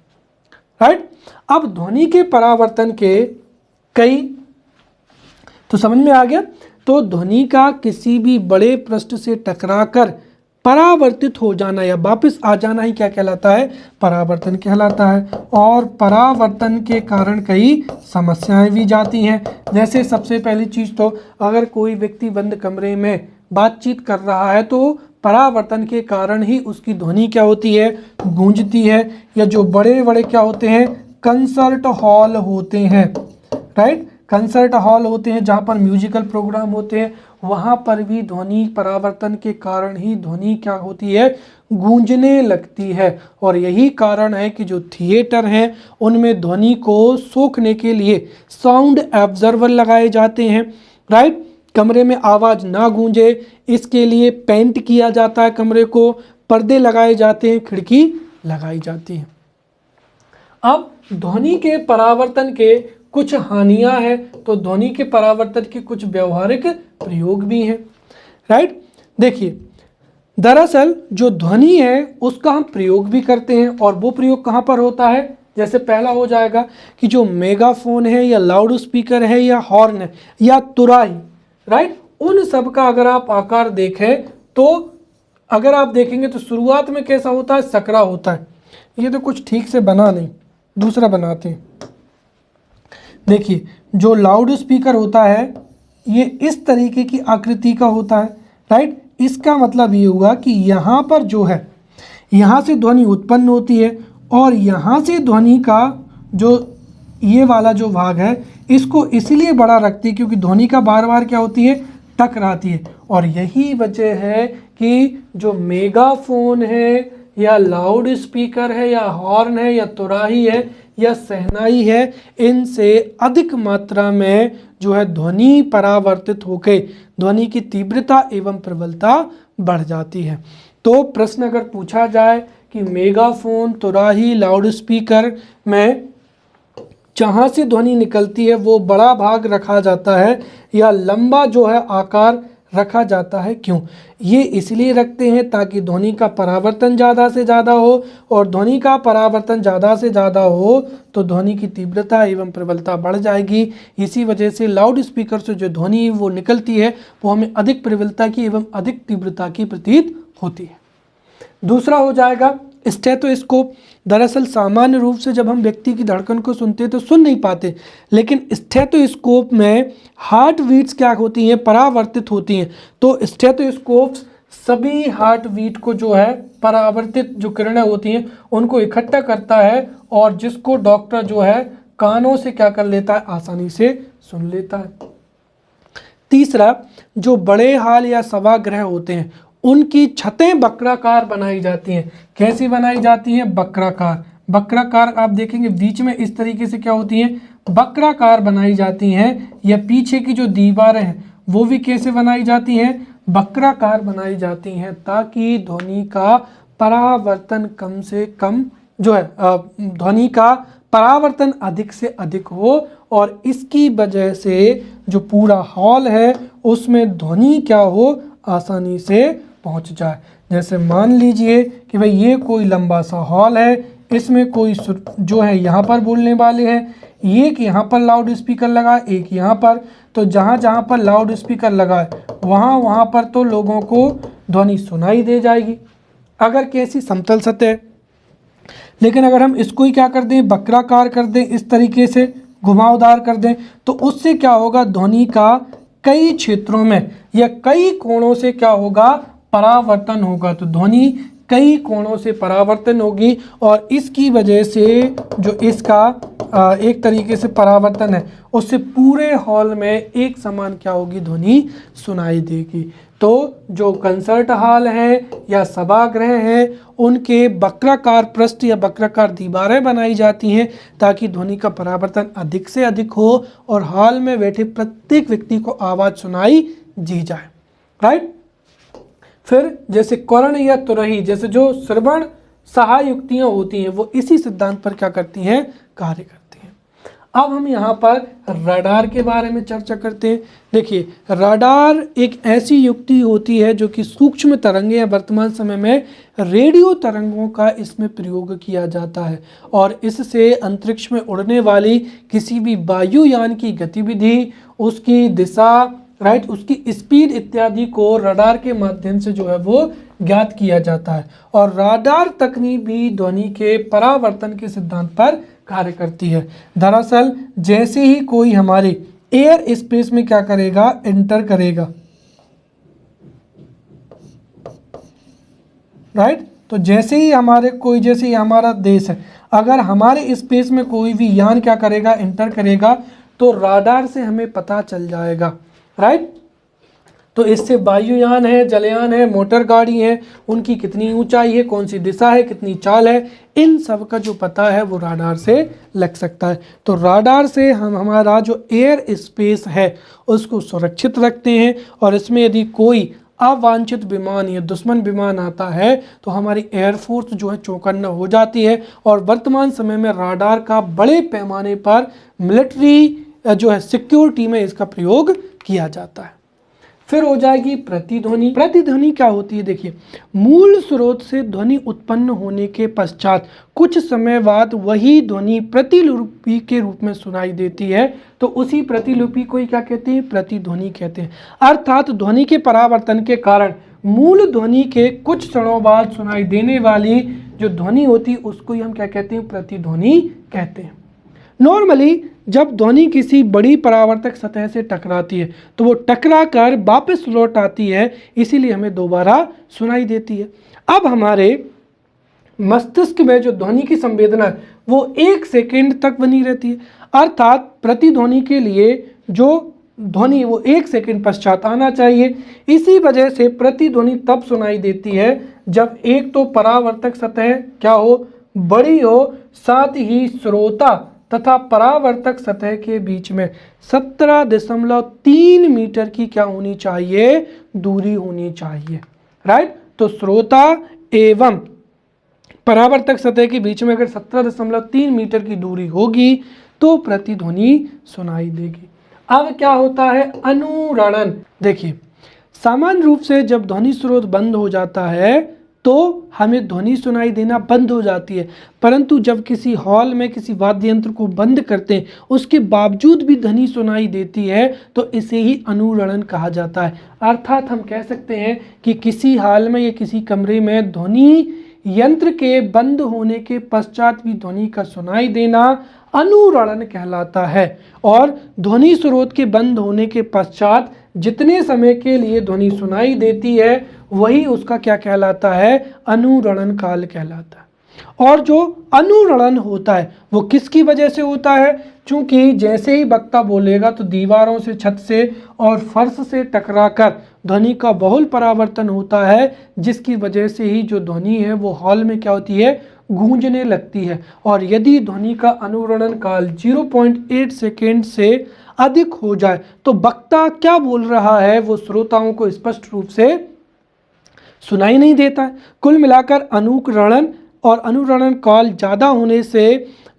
राइट। अब ध्वनि के परावर्तन के कई, तो समझ में आ गया। तो ध्वनि का किसी भी बड़े पृष्ठ से टकराकर परावर्तित हो जाना या वापस आ जाना ही क्या कहलाता है, परावर्तन कहलाता है। और परावर्तन के कारण कई समस्याएं भी जाती हैं। जैसे सबसे पहली चीज़ तो अगर कोई व्यक्ति बंद कमरे में बातचीत कर रहा है तो परावर्तन के कारण ही उसकी ध्वनि क्या होती है, गूंजती है। या जो बड़े बड़े क्या होते हैं, कंसर्ट हॉल होते हैं, राइट, कंसर्ट हॉल होते हैं जहाँ पर म्यूजिकल प्रोग्राम होते हैं, वहाँ पर भी ध्वनि परावर्तन के कारण ही ध्वनि क्या होती है, गूंजने लगती है। और यही कारण है कि जो थिएटर हैं उनमें ध्वनि को सोखने के लिए साउंड एब्जर्वर लगाए जाते हैं, राइट। कमरे में आवाज़ ना गूंजे इसके लिए पेंट किया जाता है कमरे को, पर्दे लगाए जाते हैं, खिड़की लगाई जाती है। अब ध्वनि के परावर्तन के कुछ हानियां हैं, तो ध्वनि के परावर्तन के कुछ व्यवहारिक प्रयोग भी हैं, राइट। देखिए, दरअसल जो ध्वनि है उसका हम प्रयोग भी करते हैं, और वो प्रयोग कहाँ पर होता है। जैसे पहला हो जाएगा कि जो मेगाफोन है या लाउड स्पीकर है या हॉर्न है या तुराही, राइट, उन सब का अगर आप आकार देखें तो अगर आप देखेंगे तो शुरुआत में कैसा होता है, सकरा होता है। ये तो कुछ ठीक से बना नहीं, दूसरा बनाते हैं। देखिए, जो लाउड स्पीकर होता है ये इस तरीके की आकृति का होता है, राइट। इसका मतलब ये हुआ कि यहाँ पर जो है, यहाँ से ध्वनि उत्पन्न होती है और यहाँ से ध्वनि का जो ये वाला जो भाग है इसको इसलिए बड़ा रखती है क्योंकि ध्वनि का बार बार क्या होती है, टकराती है। और यही वजह है कि जो मेगाफोन है या लाउड स्पीकर है या हॉर्न है या तुराही है या शहनाई है, इनसे अधिक मात्रा में जो है ध्वनि परावर्तित होकर ध्वनि की तीव्रता एवं प्रबलता बढ़ जाती है। तो प्रश्न अगर पूछा जाए कि मेगाफोन, तुराही, लाउड स्पीकर में जहाँ से ध्वनि निकलती है वो बड़ा भाग रखा जाता है या लंबा जो है आकार रखा जाता है, क्यों? ये इसलिए रखते हैं ताकि ध्वनि का परावर्तन ज़्यादा से ज़्यादा हो, और ध्वनि का परावर्तन ज़्यादा से ज़्यादा हो तो ध्वनि की तीव्रता एवं प्रबलता बढ़ जाएगी। इसी वजह से लाउड स्पीकर से जो ध्वनि वो निकलती है वो हमें अधिक प्रबलता की एवं अधिक तीव्रता की प्रतीत होती है। दूसरा हो जाएगा स्टेथोस्कोप। दरअसल सामान्य रूप से जब हम व्यक्ति की धड़कन को सुनते हैं तो सुन नहीं पाते, लेकिन स्टेथोस्कोप में हार्ट बीट्स क्या होती हैं, परावर्तित होती हैं। तो स्टेथोस्कोप्स सभी हार्ट बीट को जो है परावर्तित जो किरणें होती हैं उनको इकट्ठा करता है, और जिसको डॉक्टर जो है कानों से क्या कर लेता है, आसानी से सुन लेता है। तीसरा, जो बड़े हाल या सभागृह होते हैं उनकी छतें वक्राकार बनाई जाती हैं। कैसी बनाई जाती हैं, वक्राकार। वक्राकार आप देखेंगे बीच में इस तरीके से क्या होती हैं, वक्राकार बनाई जाती हैं। या पीछे की जो दीवारें हैं वो भी कैसे बनाई जाती हैं, वक्राकार बनाई जाती हैं, ताकि ध्वनि का परावर्तन कम से कम जो है ध्वनि का परावर्तन अधिक से अधिक हो, और इसकी वजह से जो पूरा हॉल है उसमें ध्वनि क्या हो, आसानी से पहुंच जाए। जैसे मान लीजिए कि भाई ये कोई लंबा सा हॉल है, इसमें कोई जो है यहाँ पर बोलने वाले हैं, एक यहाँ पर लाउड स्पीकर लगा, एक यहाँ पर, तो जहाँ जहाँ पर लाउड स्पीकर लगा है वहाँ पर तो लोगों को ध्वनि सुनाई दे जाएगी अगर कैसी समतल सतह। लेकिन अगर हम इसको ही क्या कर दें, वक्राकार कर दें, इस तरीके से घुमावदार कर दें, तो उससे क्या होगा, ध्वनि का कई क्षेत्रों में या कई कोणों से क्या होगा, परावर्तन होगा। तो ध्वनि कई कोणों से परावर्तन होगी, और इसकी वजह से जो इसका एक तरीके से परावर्तन है उससे पूरे हॉल में एक समान क्या होगी, ध्वनि सुनाई देगी। तो जो कंसर्ट हॉल है या सभागृह है उनके वक्राकार पृष्ठ या वक्राकार दीवारें बनाई जाती हैं ताकि ध्वनि का परावर्तन अधिक से अधिक हो और हॉल में बैठे प्रत्येक व्यक्ति को आवाज़ सुनाई दी जाए। राइट। फिर जैसे कर्ण या तुरही जैसे जो श्रवण सहाय युक्तियाँ होती हैं वो इसी सिद्धांत पर क्या करती हैं, कार्य करती हैं। अब हम यहाँ पर रडार के बारे में चर्चा करते हैं। देखिए, रडार एक ऐसी युक्ति होती है जो कि सूक्ष्म तरंगें या वर्तमान समय में रेडियो तरंगों का इसमें प्रयोग किया जाता है, और इससे अंतरिक्ष में उड़ने वाली किसी भी वायुयान की गतिविधि, उसकी दिशा, राइट, उसकी स्पीड इत्यादि को रडार के माध्यम से जो है वो ज्ञात किया जाता है। और रडार तकनीक भी ध्वनि के परावर्तन के सिद्धांत पर कार्य करती है। दरअसल जैसे ही कोई हमारे एयर स्पेस में क्या करेगा, एंटर करेगा, राइट, तो जैसे ही हमारा देश है, अगर हमारे स्पेस में कोई भी यान क्या करेगा, एंटर करेगा, तो रडार से हमें पता चल जाएगा। राइट। तो इससे वायुयान है, जलयान है, मोटर गाड़ी है, उनकी कितनी ऊंचाई है, कौन सी दिशा है, कितनी चाल है, इन सब का जो पता है वो राडार से लग सकता है। तो राडार से हम हमारा जो एयर स्पेस है उसको सुरक्षित रखते हैं, और इसमें यदि कोई अवांछित विमान या दुश्मन विमान आता है तो हमारी एयरफोर्स जो है चौकन्ना हो जाती है। और वर्तमान समय में राडार का बड़े पैमाने पर मिलिट्री जो है सिक्योरिटी में इसका प्रयोग किया जाता है। फिर हो जाएगी प्रतिध्वनि। प्रतिध्वनि क्या होती है, देखिए, मूल स्रोत से ध्वनि उत्पन्न होने के पश्चात कुछ समय बाद वही ध्वनि प्रतिलिपि के रूप में सुनाई देती है, तो उसी प्रतिलिपि को ही क्या कहते हैं, प्रतिध्वनि कहते हैं। अर्थात ध्वनि के परावर्तन के कारण मूल ध्वनि के कुछ क्षणों बाद सुनाई देने वाली जो ध्वनि होती है उसको ही हम क्या कहते हैं, प्रतिध्वनि कहते हैं। नॉर्मली जब ध्वनि किसी बड़ी परावर्तक सतह से टकराती है तो वो टकरा कर वापस लौट आती है, इसीलिए हमें दोबारा सुनाई देती है। अब हमारे मस्तिष्क में जो ध्वनि की संवेदना है वो 1 सेकेंड तक बनी रहती है। अर्थात प्रतिध्वनि के लिए जो ध्वनि वो 1 सेकेंड पश्चात आना चाहिए। इसी वजह से प्रतिध्वनि तब सुनाई देती है जब एक तो परावर्तक सतह क्या हो, बड़ी हो, साथ ही श्रोता तथा परावर्तक सतह के बीच में 17.3 मीटर की क्या होनी चाहिए, दूरी होनी चाहिए। राइट। तो श्रोता एवं परावर्तक सतह के बीच में अगर 17.3 मीटर की दूरी होगी तो प्रतिध्वनि सुनाई देगी। अब क्या होता है, अनुरणन। देखिए, सामान्य रूप से जब ध्वनि स्रोत बंद हो जाता है तो हमें ध्वनि सुनाई देना बंद हो जाती है, परंतु जब किसी हॉल में किसी वाद्य यंत्र को बंद करते हैं उसके बावजूद भी ध्वनि सुनाई देती है तो इसे ही अनुरणन कहा जाता है। अर्थात हम कह सकते हैं कि किसी हॉल में या किसी कमरे में ध्वनि यंत्र के बंद होने के पश्चात भी ध्वनि का सुनाई देना अनुरणन कहलाता है। और ध्वनि स्रोत के बंद होने के पश्चात जितने समय के लिए ध्वनि सुनाई देती है वही उसका क्या कहलाता है, अनुरणन काल कहलाता है। और जो अनुरणन होता है वो किसकी वजह से होता है, क्योंकि जैसे ही वक्ता बोलेगा तो दीवारों से, छत से और फर्श से टकराकर ध्वनि का बहुल परावर्तन होता है, जिसकी वजह से ही जो ध्वनि है वो हॉल में क्या होती है, गूंजने लगती है। और यदि ध्वनि का अनुरणन काल 0.8 सेकेंड से अधिक हो जाए तो वक्ता क्या बोल रहा है वो श्रोताओं को स्पष्ट रूप से सुनाई नहीं देता है। कुल मिलाकर अनुरणन और अनुरणन काल ज़्यादा होने से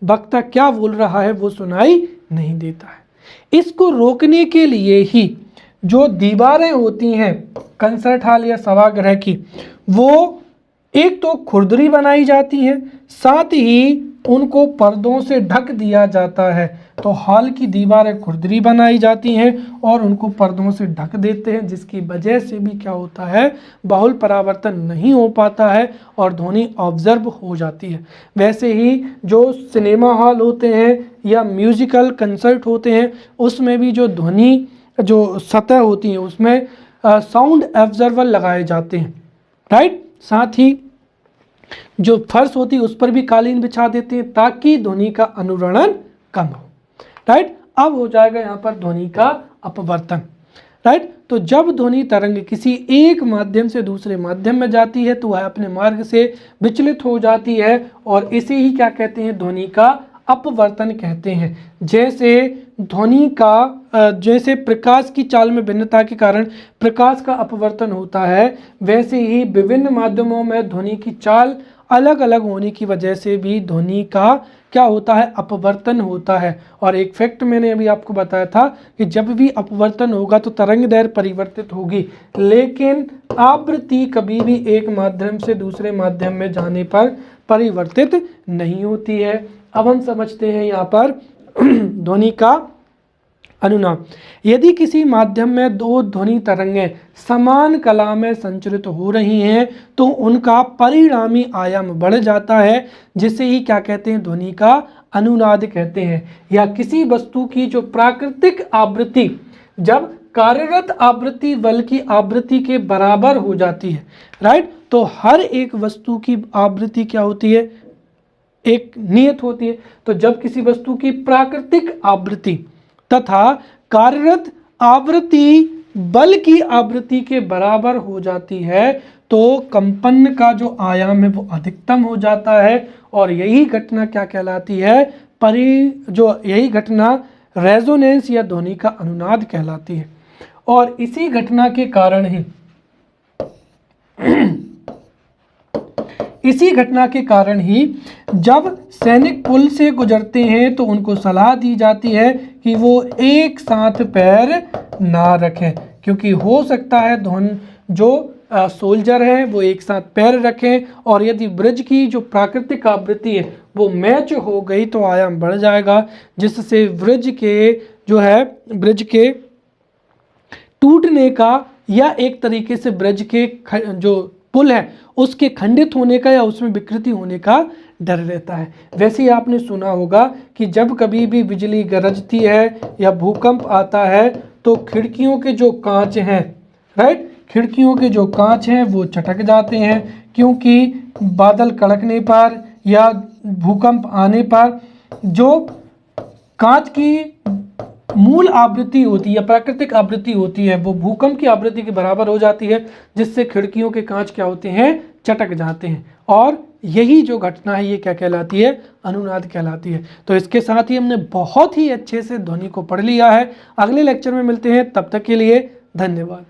वक्ता क्या बोल रहा है वो सुनाई नहीं देता है। इसको रोकने के लिए ही जो दीवारें होती हैं कंसर्ट हॉल या सभागृह की, वो एक तो खुरदरी बनाई जाती है, साथ ही उनको पर्दों से ढक दिया जाता है। तो हॉल की दीवारें खुरदरी बनाई जाती हैं और उनको पर्दों से ढक देते हैं, जिसकी वजह से भी क्या होता है, बहुल परावर्तन नहीं हो पाता है और ध्वनि ऑब्जर्व हो जाती है। वैसे ही जो सिनेमा हॉल होते हैं या म्यूजिकल कंसर्ट होते हैं उसमें भी जो ध्वनि जो सतह होती है उसमें साउंड ऑब्जर्वर लगाए जाते हैं, राइट। साथ ही जो फर्श होती है उस पर भी कालीन बिछा देते हैं ताकि ध्वनि का अनुरणन कम हो, राइट। अब हो जाएगा यहाँ पर ध्वनि का अपवर्तन, राइट। तो जब ध्वनि तरंग किसी एक माध्यम से दूसरे माध्यम में जाती है तो वह अपने मार्ग से विचलित हो जाती है और इसे ही क्या कहते हैं, ध्वनि का अपवर्तन कहते हैं। जैसे ध्वनि का जैसे प्रकाश की चाल में भिन्नता के कारण प्रकाश का अपवर्तन होता है, वैसे ही विभिन्न माध्यमों में ध्वनि की चाल अलग अलग होने की वजह से भी ध्वनि का क्या होता है, अपवर्तन होता है। और एक फैक्ट मैंने अभी आपको बताया था कि जब भी अपवर्तन होगा तो तरंग दैर्घ्य परिवर्तित होगी, लेकिन आवृत्ति कभी भी एक माध्यम से दूसरे माध्यम में जाने पर परिवर्तित नहीं होती है। अब हम समझते हैं यहाँ पर ध्वनि का अनुनाद। यदि किसी माध्यम में दो ध्वनि तरंगें समान कला में संचरित हो रही हैं तो उनका परिणामी आयाम बढ़ जाता है, जिसे ही क्या कहते हैं, ध्वनि का अनुनाद कहते हैं। या किसी वस्तु की जो प्राकृतिक आवृत्ति जब कार्यरत आवृत्ति बल की आवृत्ति के बराबर हो जाती है, राइट। तो हर एक वस्तु की आवृत्ति क्या होती है, एक नियत होती है। तो जब किसी वस्तु की प्राकृतिक आवृत्ति तथा कार्यरत आवृत्ति बल की आवृत्ति के बराबर हो जाती है तो कंपन का जो आयाम है वो अधिकतम हो जाता है और यही घटना क्या कहलाती है, यही घटना रेजोनेंस या ध्वनि का अनुनाद कहलाती है। और इसी घटना के कारण ही जब सैनिक पुल से गुजरते हैं तो उनको सलाह दी जाती है कि वो एक साथ पैर ना रखें, क्योंकि हो सकता है जो सोल्जर हैं वो एक साथ पैर रखें और यदि ब्रिज की जो प्राकृतिक आवृत्ति है वो मैच हो गई तो आयाम बढ़ जाएगा, जिससे ब्रिज के टूटने का या एक तरीके से ब्रिज के जो पुल है उसके खंडित होने का या उसमें विकृति होने का डर रहता है। वैसे ही आपने सुना होगा कि जब कभी भी बिजली गरजती है या भूकंप आता है तो खिड़कियों के जो कांच हैं, राइट, खिड़कियों के जो कांच हैं वो चटक जाते हैं, क्योंकि बादल कड़कने पर या भूकंप आने पर जो कांच की मूल आवृत्ति होती है, प्राकृतिक आवृत्ति होती है, वो भूकंप की आवृत्ति के बराबर हो जाती है, जिससे खिड़कियों के कांच क्या होते हैं, चटक जाते हैं। और यही जो घटना है ये क्या कहलाती है, अनुनाद कहलाती है। तो इसके साथ ही हमने बहुत ही अच्छे से ध्वनि को पढ़ लिया है। अगले लेक्चर में मिलते हैं, तब तक के लिए धन्यवाद।